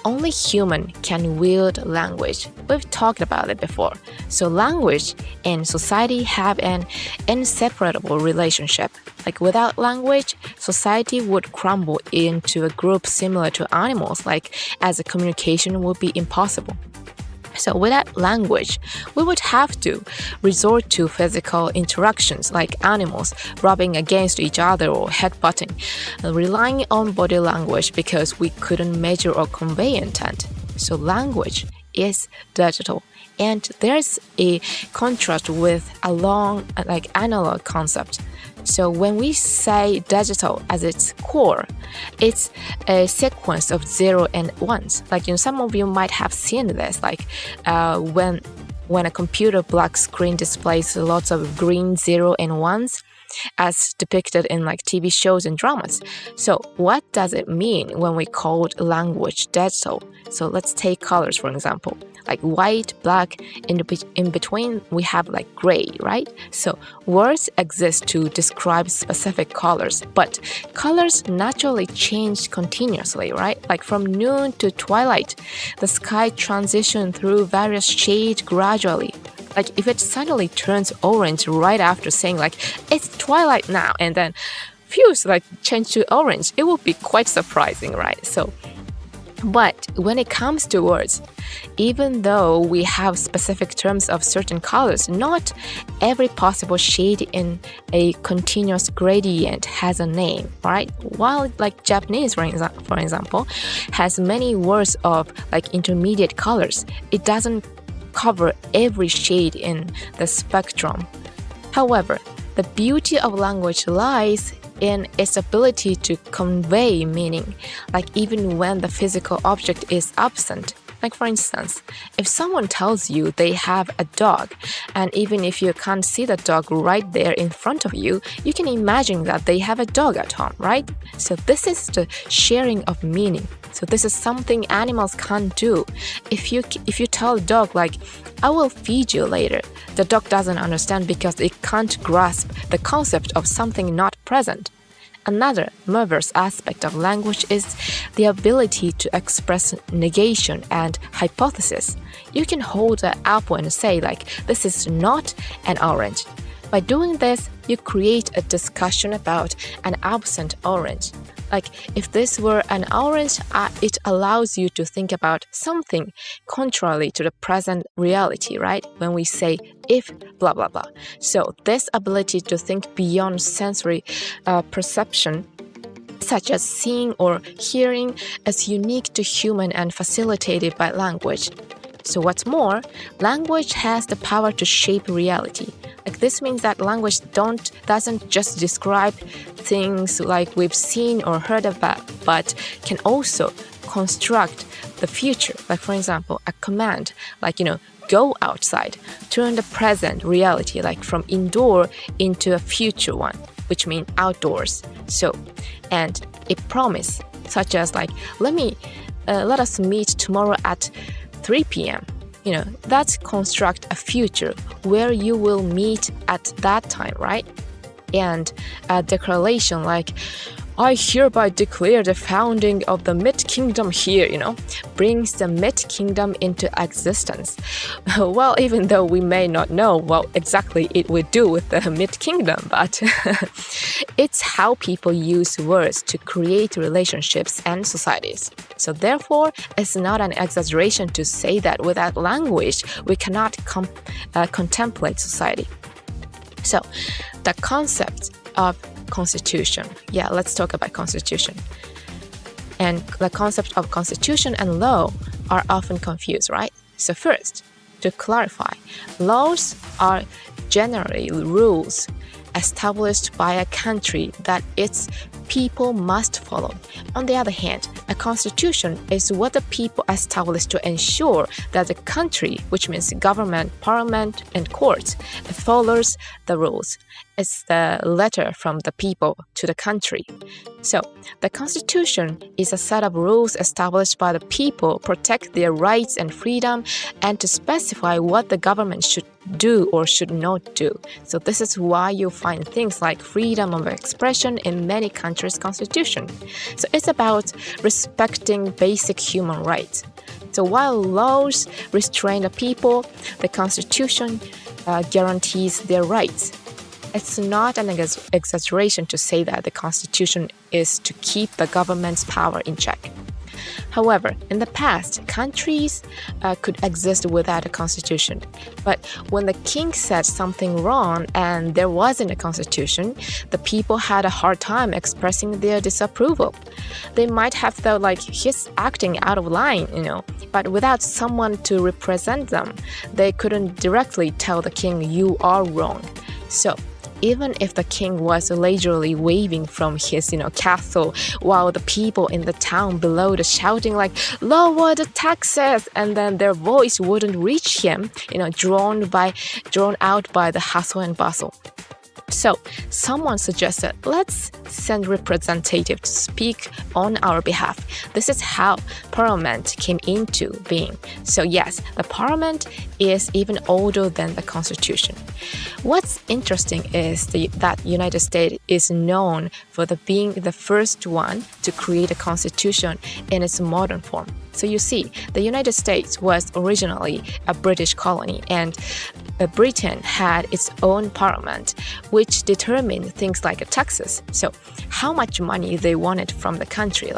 Only human can wield language. We've talked about it before. So language and society have an inseparable relationship. Without language, society would crumble into a group similar to animals, as a communication would be impossible. So without language, we would have to resort to physical interactions like animals rubbing against each other or headbutting, relying on body language because we couldn't measure or convey intent. So language is digital, and there's a contrast with a long analog concept. So when we say digital as its core, it's a sequence of 0 and 1s. Some of you might have seen this, when a computer black screen displays lots of green 0 and 1s, as depicted in TV shows and dramas. So what does it mean when we call language digital? So let's take colors for example. like white, black, in between we have like gray, right? So words exist to describe specific colors, but colors naturally change continuously, right? Like from noon to twilight, the sky transitions through various shades gradually. Like if it suddenly turns orange right after saying like, it's twilight now, and then change to orange, it will be quite surprising, right? But when it comes to words, even though we have specific terms of certain colors, not every possible shade in a continuous gradient has a name, right? While like Japanese, for example, has many words of like intermediate colors, it doesn't cover every shade in the spectrum. However, the beauty of language lies in its ability to convey meaning, like even when the physical object is absent. Like for instance, if someone tells you they have a dog, and even if you can't see the dog right there in front of you, you can imagine that they have a dog at home, right? So this is the sharing of meaning. So this is something animals can't do. If you tell a dog like, I will feed you later, the dog doesn't understand because it can't grasp the concept of something not present. Another marvelous aspect of language is the ability to express negation and hypothesis. You can hold an apple and say like, this is not an orange. By doing this, you create a discussion about an absent orange. Like if this were an orange, it allows you to think about something contrary to the present reality, right? When we say if blah blah blah. So this ability to think beyond sensory perception, such as seeing or hearing, is unique to human and facilitated by language. So what's more, language has the power to shape reality. Like this means that language doesn't just describe things like we've seen or heard about, but can also construct the future. Like for example, a command like, go outside, turn the present reality like from indoor into a future one, which means outdoors. So, and a promise such as like, let us meet tomorrow at 3 p.m. That construct a future where you will meet at that time, right? And a declaration like, I hereby declare the founding of the Mit Kingdom here, brings the Mit Kingdom into existence. Well, even though we may not know what exactly it would do with the Mit Kingdom, but it's how people use words to create relationships and societies. So therefore, it's not an exaggeration to say that without language, we cannot contemplate society. So, the concept of constitution. Yeah, let's talk about constitution. And the concept of constitution and law are often confused, right? So first, to clarify, laws are generally rules established by a country that its people must follow. On the other hand, a constitution is what the people establish to ensure that the country, which means government, parliament, and courts, follows the rules. It's the letter from the people to the country. So, the constitution is a set of rules established by the people, protect their rights and freedom, and to specify what the government should do or should not do. So this is why you find things like freedom of expression in many countries' constitution. So it's about respecting basic human rights. So while laws restrain the people, the constitution guarantees their rights. It's not an exaggeration to say that the constitution is to keep the government's power in check. However, in the past, countries could exist without a constitution. But when the king said something wrong and there wasn't a constitution, the people had a hard time expressing their disapproval. They might have felt like he's acting out of line, but without someone to represent them, they couldn't directly tell the king, you are wrong. So, even if the king was leisurely waving from his, castle, while the people in the town below were shouting like, lower the taxes, and then their voice wouldn't reach him, drawn out by the hustle and bustle. So someone suggested, let's send representatives to speak on our behalf. This is how parliament came into being. So yes, the parliament is even older than the constitution. What's interesting is that United States is known for being the first one to create a constitution in its modern form. So you see, the United States was originally a British colony, and Britain had its own parliament, which determined things like taxes. So how much money they wanted from the country,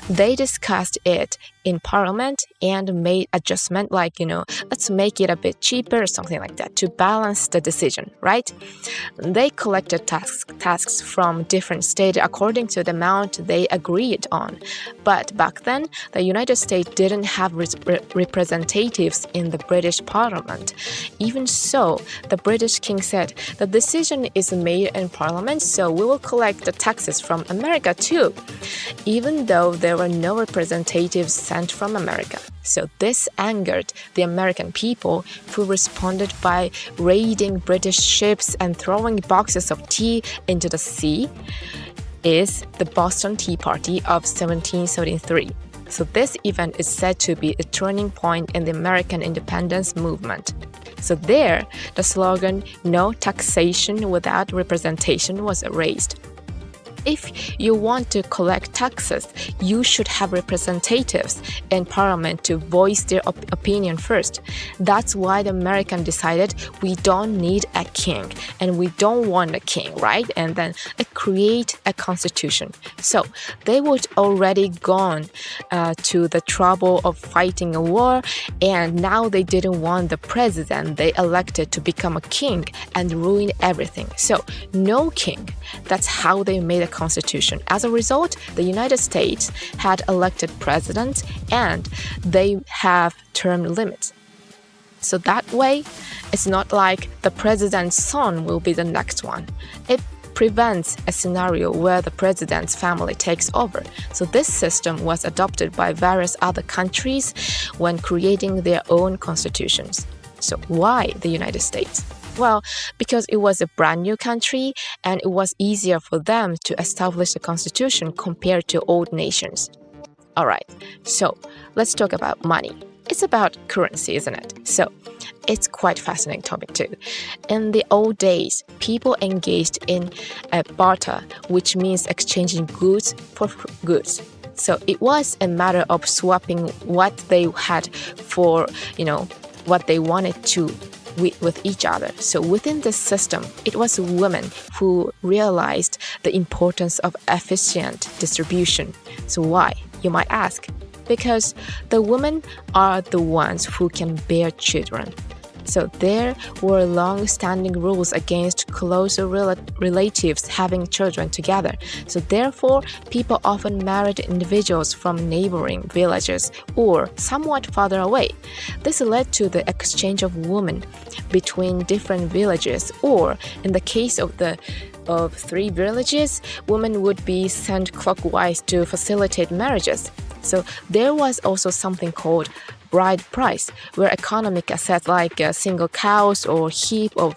they discussed it in parliament and made adjustment let's make it a bit cheaper or something like that to balance the decision, right? They collected tasks from different states according to the amount they agreed on. But back then, the United States didn't have representatives in the British parliament. Even so, the British king said, the decision is made in parliament, so we will collect the taxes from America too, even though there were no representatives sent from America. So this angered the American people, who responded by raiding British ships and throwing boxes of tea into the sea. Is the Boston Tea Party of 1773. So this event is said to be a turning point in the American independence movement. So there, the slogan, "No taxation without representation," was raised. If you want to collect taxes, you should have representatives in parliament to voice their opinion first. That's why the Americans decided we don't need a king and we don't want a king, right? And then create a constitution. So they would already gone to the trouble of fighting a war, and now they didn't want the president they elected to become a king and ruin everything. So no king. That's how they made a constitution. As a result, the United States had elected presidents and they have term limits. So that way, it's not like the president's son will be the next one. It prevents a scenario where the president's family takes over. So this system was adopted by various other countries when creating their own constitutions. So why the United States? Well, because it was a brand new country and it was easier for them to establish a constitution compared to old nations. Alright, so let's talk about money. It's about currency, isn't it? So it's quite fascinating topic too. In the old days, people engaged in a barter, which means exchanging goods for goods. So it was a matter of swapping what they had for, what they wanted to with each other. So within this system, it was women who realized the importance of efficient distribution. So why, you might ask? Because the women are the ones who can bear children. So there were long-standing rules against closer relatives having children together. So therefore, people often married individuals from neighboring villages or somewhat farther away. This led to the exchange of women between different villages, or in the case of 3 villages, women would be sent clockwise to facilitate marriages. So there was also something called bride price, where economic assets like single cows or heap of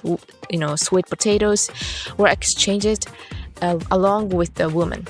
sweet potatoes were exchanged along with the woman.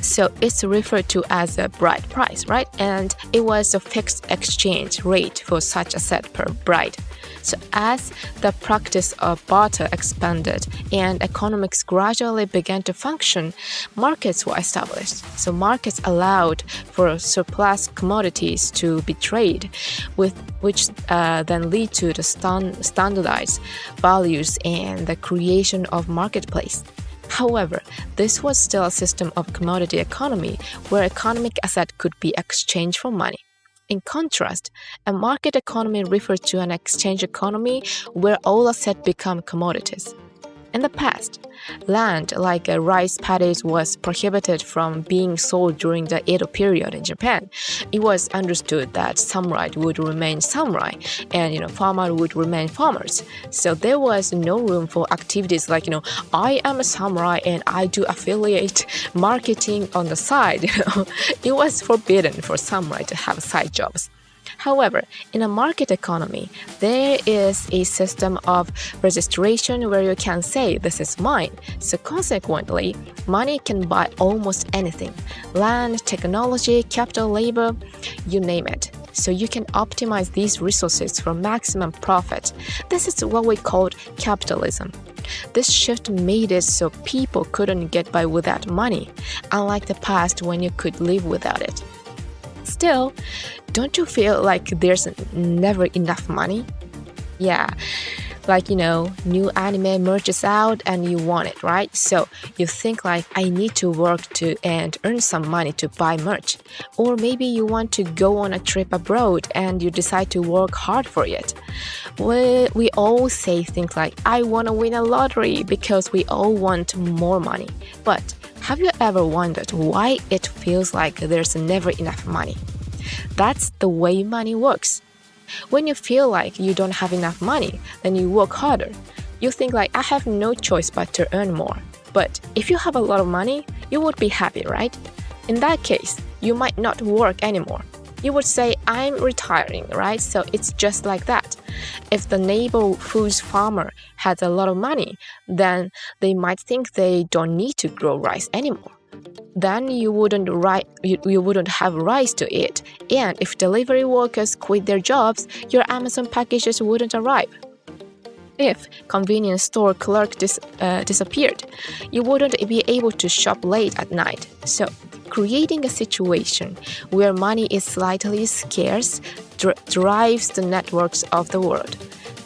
So it's referred to as a bride price, right? And it was a fixed exchange rate for such asset per bride. So as the practice of barter expanded and economics gradually began to function, markets were established. So markets allowed for surplus commodities to be traded, which then lead to the standardized values and the creation of marketplace. However, this was still a system of commodity economy where economic asset could be exchanged for money. In contrast, a market economy refers to an exchange economy where all assets become commodities. In the past, land like rice paddies was prohibited from being sold during the Edo period in Japan. It was understood that samurai would remain samurai and farmer would remain farmers. So there was no room for activities like I am a samurai and I do affiliate marketing on the side. It was forbidden for samurai to have side jobs. However, in a market economy, there is a system of registration where you can say this is mine. So consequently, money can buy almost anything. Land, technology, capital, labor, you name it. So you can optimize these resources for maximum profit. This is what we call capitalism. This shift made it so people couldn't get by without money, unlike the past when you could live without it. Still, don't you feel like there's never enough money? Yeah, like new anime emerges out and you want it, right? So you think like, I need to work to and earn some money to buy merch. Or maybe you want to go on a trip abroad and you decide to work hard for it. We all say things like, I want to win a lottery, because we all want more money. But have you ever wondered why it feels like there's never enough money? That's the way money works. When you feel like you don't have enough money, then you work harder. You think like, I have no choice but to earn more. But if you have a lot of money, you would be happy, right? In that case, you might not work anymore. You would say, I'm retiring, right? So it's just like that. If the neighbor whose farmer has a lot of money, then they might think they don't need to grow rice anymore. Then you wouldn't have rice to eat. And if delivery workers quit their jobs, your Amazon packages wouldn't arrive. If convenience store clerk disappeared, you wouldn't be able to shop late at night. So, creating a situation where money is slightly scarce drives the networks of the world.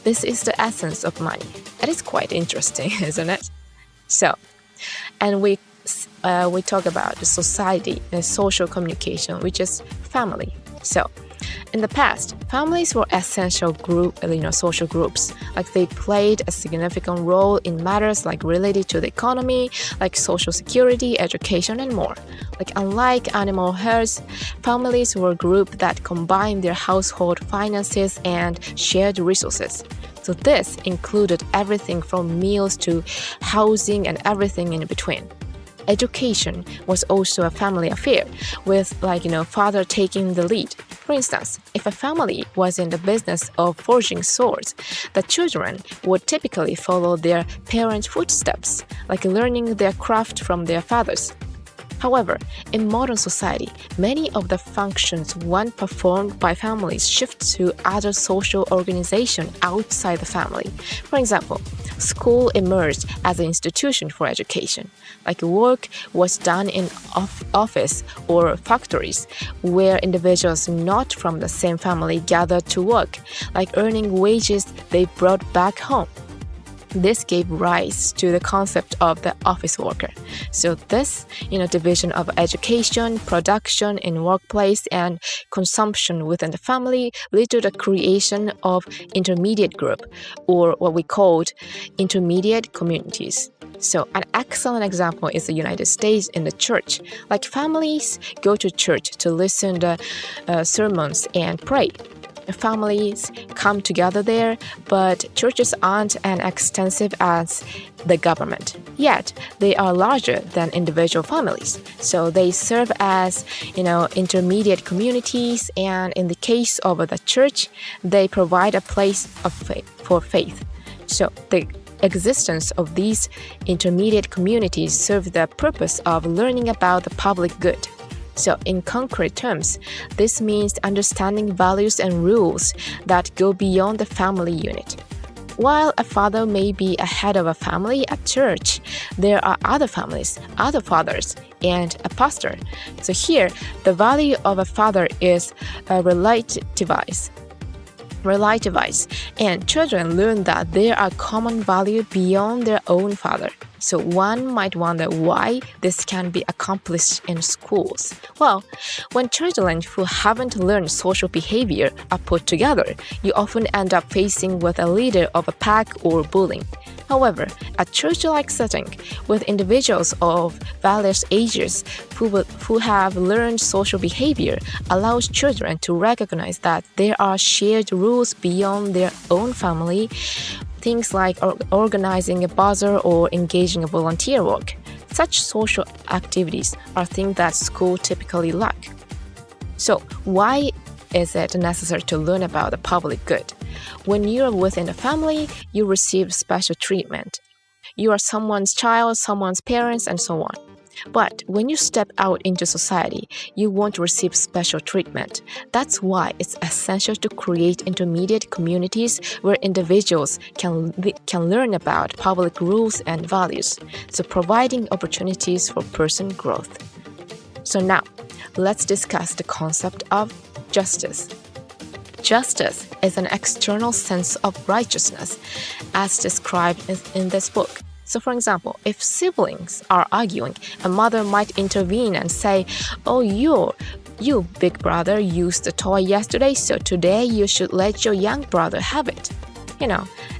This is the essence of money. It is quite interesting, isn't it? So, and we talk about the society and social communication, which is family. So, in the past, families were essential social groups. Like they played a significant role in matters like related to the economy, like social security, education, and more. Like unlike animal herds, families were a group that combined their household finances and shared resources. So this included everything from meals to housing and everything in between. Education was also a family affair, with father taking the lead. For instance, if a family was in the business of forging swords, the children would typically follow their parents' footsteps, like learning their craft from their fathers. However, in modern society, many of the functions once performed by families shift to other social organizations outside the family. For example, school emerged as an institution for education. Like work was done in office or factories, where individuals not from the same family gathered to work, like earning wages they brought back home. This gave rise to the concept of the office worker. So this, division of education, production in workplace, and consumption within the family led to the creation of intermediate group, or what we called intermediate communities. So an excellent example is the United States in the church. Like families go to church to listen to sermons and pray. Families come together there, but churches aren't as extensive as the government. Yet, they are larger than individual families. So they serve as, intermediate communities, and in the case of the church, they provide a place of for faith. So the existence of these intermediate communities serve the purpose of learning about the public good. So in concrete terms, this means understanding values and rules that go beyond the family unit. While a father may be a head of a family at church, there are other families, other fathers, and a pastor. So here, the value of a father is relativized, and children learn that there are common values beyond their own father. So one might wonder why this can be accomplished in schools. Well, when children who haven't learned social behavior are put together, you often end up facing with a leader of a pack or bullying. However, a church-like setting with individuals of various ages who have learned social behavior allows children to recognize that there are shared rules beyond their own family, things like organizing a bazaar or engaging in volunteer work. Such social activities are things that schools typically lack. So why is it necessary to learn about the public good. When you're within a family, you receive special treatment. You are someone's child, someone's parents, and so on. But when you step out into society, you won't receive special treatment. That's why it's essential to create intermediate communities where individuals can learn about public rules and values, so providing opportunities for personal growth. So now, let's discuss the concept of justice. Justice is an external sense of righteousness, as described in this book. So for example, if siblings are arguing, a mother might intervene and say, "Oh, you big brother used the toy yesterday, so today you should let your young brother have it."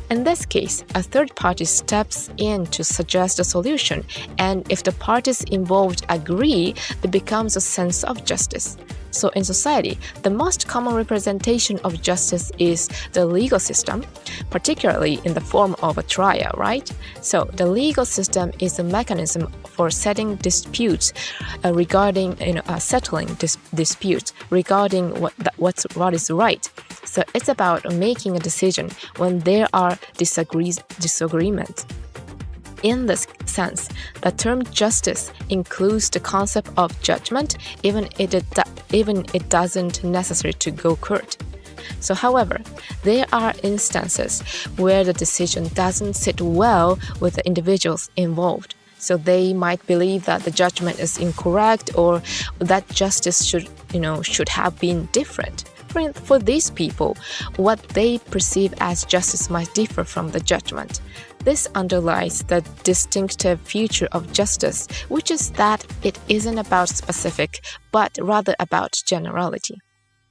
In this case, a third party steps in to suggest a solution, and if the parties involved agree, there becomes a sense of justice. So in society, the most common representation of justice is the legal system, particularly in the form of a trial, right? So the legal system is a mechanism for settling disputes regarding, settling disputes regarding what is right. So it's about making a decision when there are disagreements. In this sense, the term justice includes the concept of judgment, even it doesn't necessary to go court. So however, there are instances where the decision doesn't sit well with the individuals involved. So they might believe that the judgment is incorrect or that justice should have been different. For these people, what they perceive as justice might differ from the judgment. This underlies the distinctive feature of justice, which is that it isn't about specific, but rather about generality.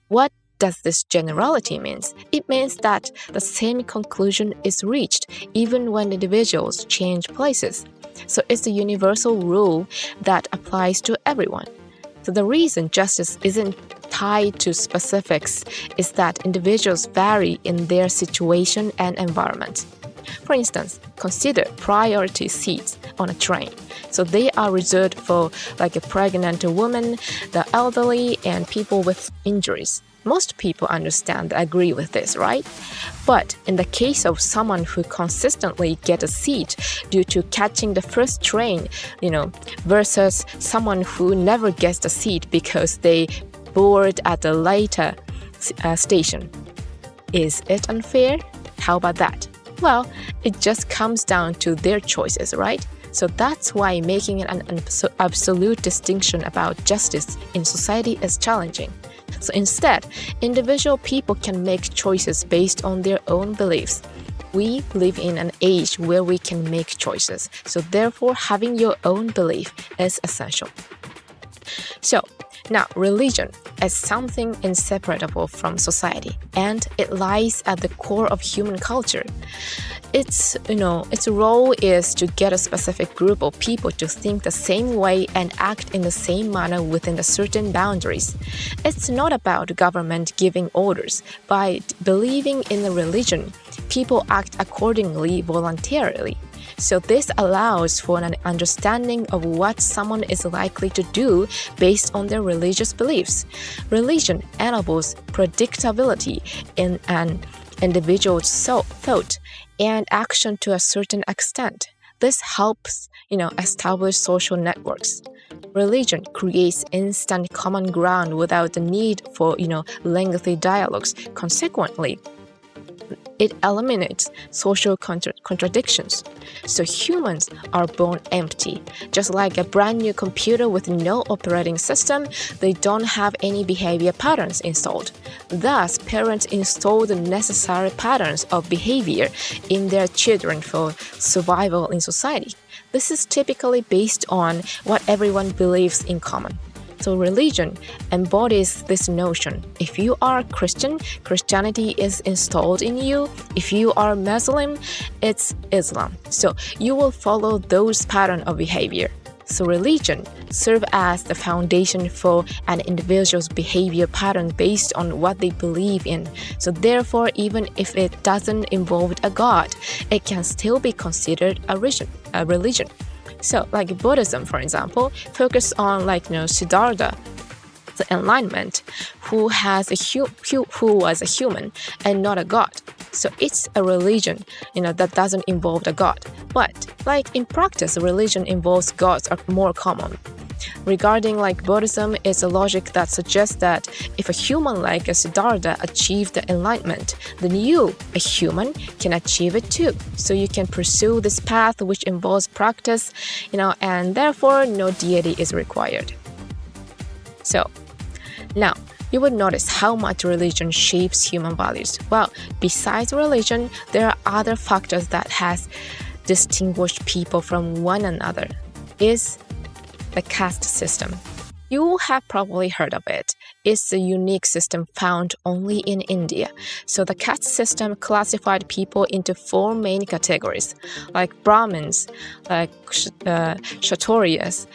What does this generality mean? It means that the same conclusion is reached even when individuals change places. So it's a universal rule that applies to everyone. So the reason justice isn't tied to specifics is that individuals vary in their situation and environment. For instance, consider priority seats on a train. So they are reserved for a pregnant woman, the elderly, and people with injuries. Most people understand and agree with this, right? But in the case of someone who consistently gets a seat due to catching the first train, versus someone who never gets a seat because they board at the later station. Is it unfair? How about that? Well, it just comes down to their choices, right? So that's why making an absolute distinction about justice in society is challenging. So instead, individual people can make choices based on their own beliefs. We live in an age where we can make choices, so therefore having your own belief is essential. So now, religion is something inseparable from society, and it lies at the core of human culture. Its role is to get a specific group of people to think the same way and act in the same manner within the certain boundaries. It's not about government giving orders. By believing in a religion, people act accordingly voluntarily. So this allows for an understanding of what someone is likely to do based on their religious beliefs. Religion enables predictability in an individual's thought and action to a certain extent. This helps, establish social networks. Religion creates instant common ground without the need for, lengthy dialogues. Consequently, it eliminates social contradictions. So humans are born empty. Just like a brand new computer with no operating system, they don't have any behavior patterns installed. Thus, parents install the necessary patterns of behavior in their children for survival in society. This is typically based on what everyone believes in common. So religion embodies this notion. If you are Christian, Christianity is installed in you. If you are Muslim, it's Islam. So you will follow those patterns of behavior. So religion serves as the foundation for an individual's behavior pattern based on what they believe in. So therefore, even if it doesn't involve a god, it can still be considered a religion. So like Buddhism, for example, focus on Siddhartha, the Enlightenment, who was a human and not a god. So it's a religion, that doesn't involve a god. But like in practice, religion involves gods are more common. Regarding like Buddhism, it's a logic that suggests that if a human like a Siddhartha achieved the enlightenment, then you, a human, can achieve it too. So you can pursue this path which involves practice, and therefore no deity is required. So now you would notice how much religion shapes human values. Well, besides religion, there are other factors that has distinguished people from one another. Is the caste system. You have probably heard of it. It's a unique system found only in India. So the caste system classified people into 4 main categories, like Brahmins, like Kshatriyas,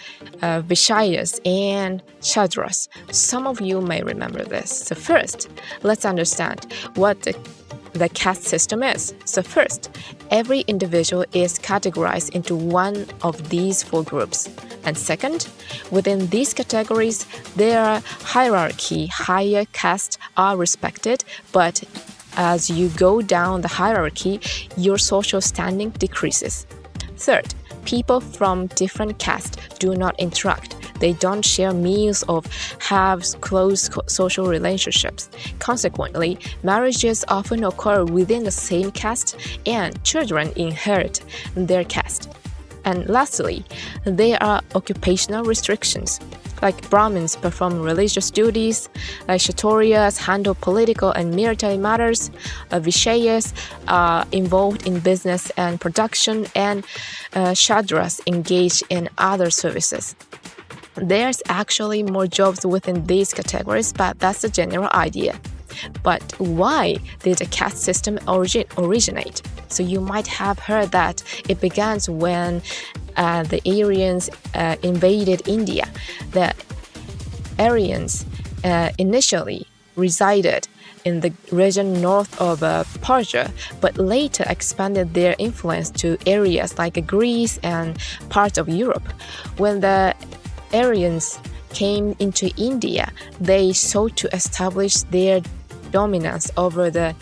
Vaishyas, and Shudras. Some of you may remember this. So first, let's understand what the caste system is. So first, every individual is categorized into one of these 4 groups. And second, within these categories, there are hierarchy. Higher castes are respected, but as you go down the hierarchy, your social standing decreases. Third, people from different castes do not interact. They don't share meals or have close social relationships. Consequently, marriages often occur within the same caste, and children inherit their caste. And lastly, there are occupational restrictions. Like Brahmins perform religious duties, Kshatriyas handle political and military matters, Vaishyas are involved in business and production, and Shudras engage in other services. There's actually more jobs within these categories, but that's the general idea. But why did the caste system originate? So you might have heard that it began when the Aryans invaded India. The Aryans initially resided in the region north of Persia, but later expanded their influence to areas like Greece and parts of Europe. When the Aryans came into India, they sought to establish their dominance over the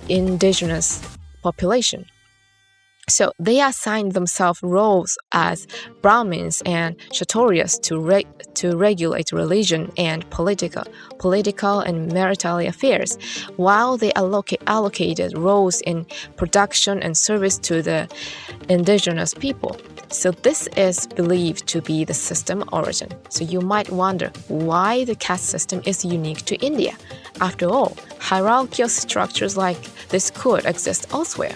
indigenous population. So they assigned themselves roles as Brahmins and Kshatriyas to regulate religion and political and marital affairs, while they allocated roles in production and service to the indigenous people. So this is believed to be the system origin. So you might wonder why the caste system is unique to India. After all, hierarchical structures like this could exist elsewhere.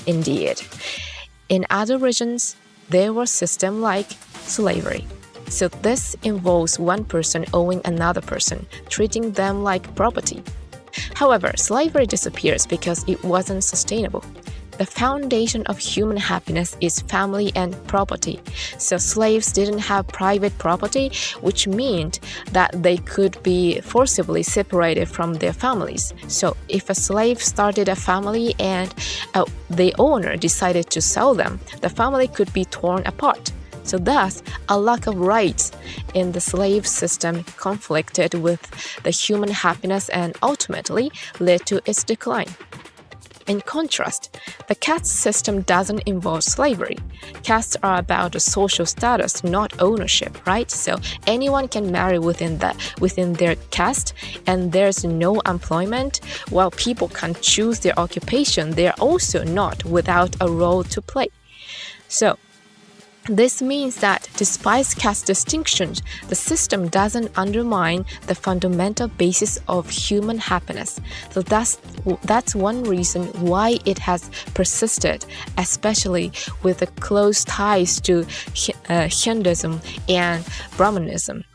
Indeed, in other regions, there was systems like slavery. So this involves one person owing another person, treating them like property. However, slavery disappears because it wasn't sustainable. The foundation of human happiness is family and property. So slaves didn't have private property, which meant that they could be forcibly separated from their families. So if a slave started a family and the owner decided to sell them, the family could be torn apart. So thus, a lack of rights in the slave system conflicted with the human happiness and ultimately led to its decline. In contrast, the caste system doesn't involve slavery. Castes are about the social status, not ownership, right? So anyone can marry within their caste, and there's no employment. While people can choose their occupation, they are also not without a role to play. So this means that despite caste distinctions, the system doesn't undermine the fundamental basis of human happiness. So that's one reason why it has persisted, especially with the close ties to Hinduism and Brahmanism.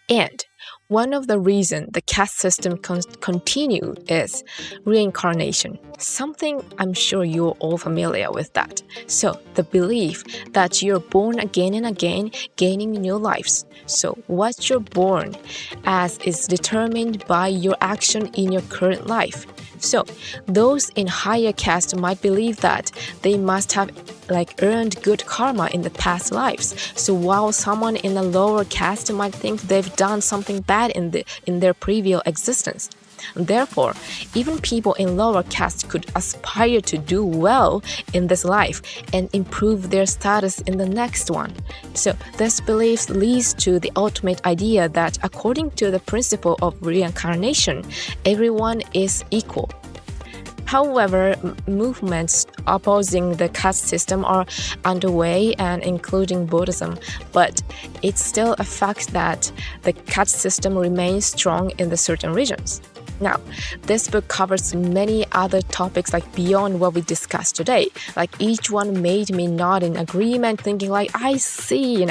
And one of the reasons the caste system continued is reincarnation. something I'm sure you're all familiar with that. So, the belief that you're born again and again, gaining new lives. So, what you're born as is determined by your action in your current life. So, those in higher caste might believe that they must have earned good karma in the past lives. So while someone in a lower caste might think they've done something bad in their previous existence. Therefore, even people in lower caste could aspire to do well in this life and improve their status in the next one. So this belief leads to the ultimate idea that according to the principle of reincarnation, everyone is equal. However, movements opposing the caste system are underway and including Buddhism, but it's still a fact that the caste system remains strong in the certain regions. Now, this book covers many other topics beyond what we discussed today. Each one made me nod in agreement, thinking I see,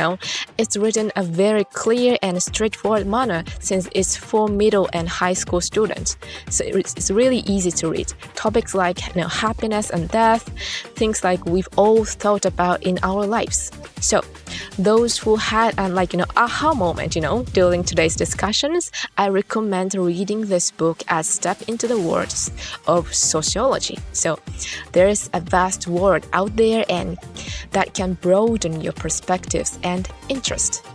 it's written a very clear and straightforward manner since it's for middle and high school students. So it's really easy to read. Topics like happiness and death, things we've all thought about in our lives. So those who had an aha moment, during today's discussions, I recommend reading this book as step into the world of sociology. So there is a vast world out there and that can broaden your perspectives and interest.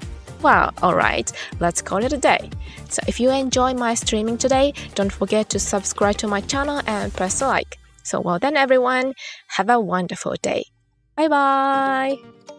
Well, alright, let's call it a day. So if you enjoy my streaming today, don't forget to subscribe to my channel and press the like. So well then everyone, have a wonderful day. Bye bye!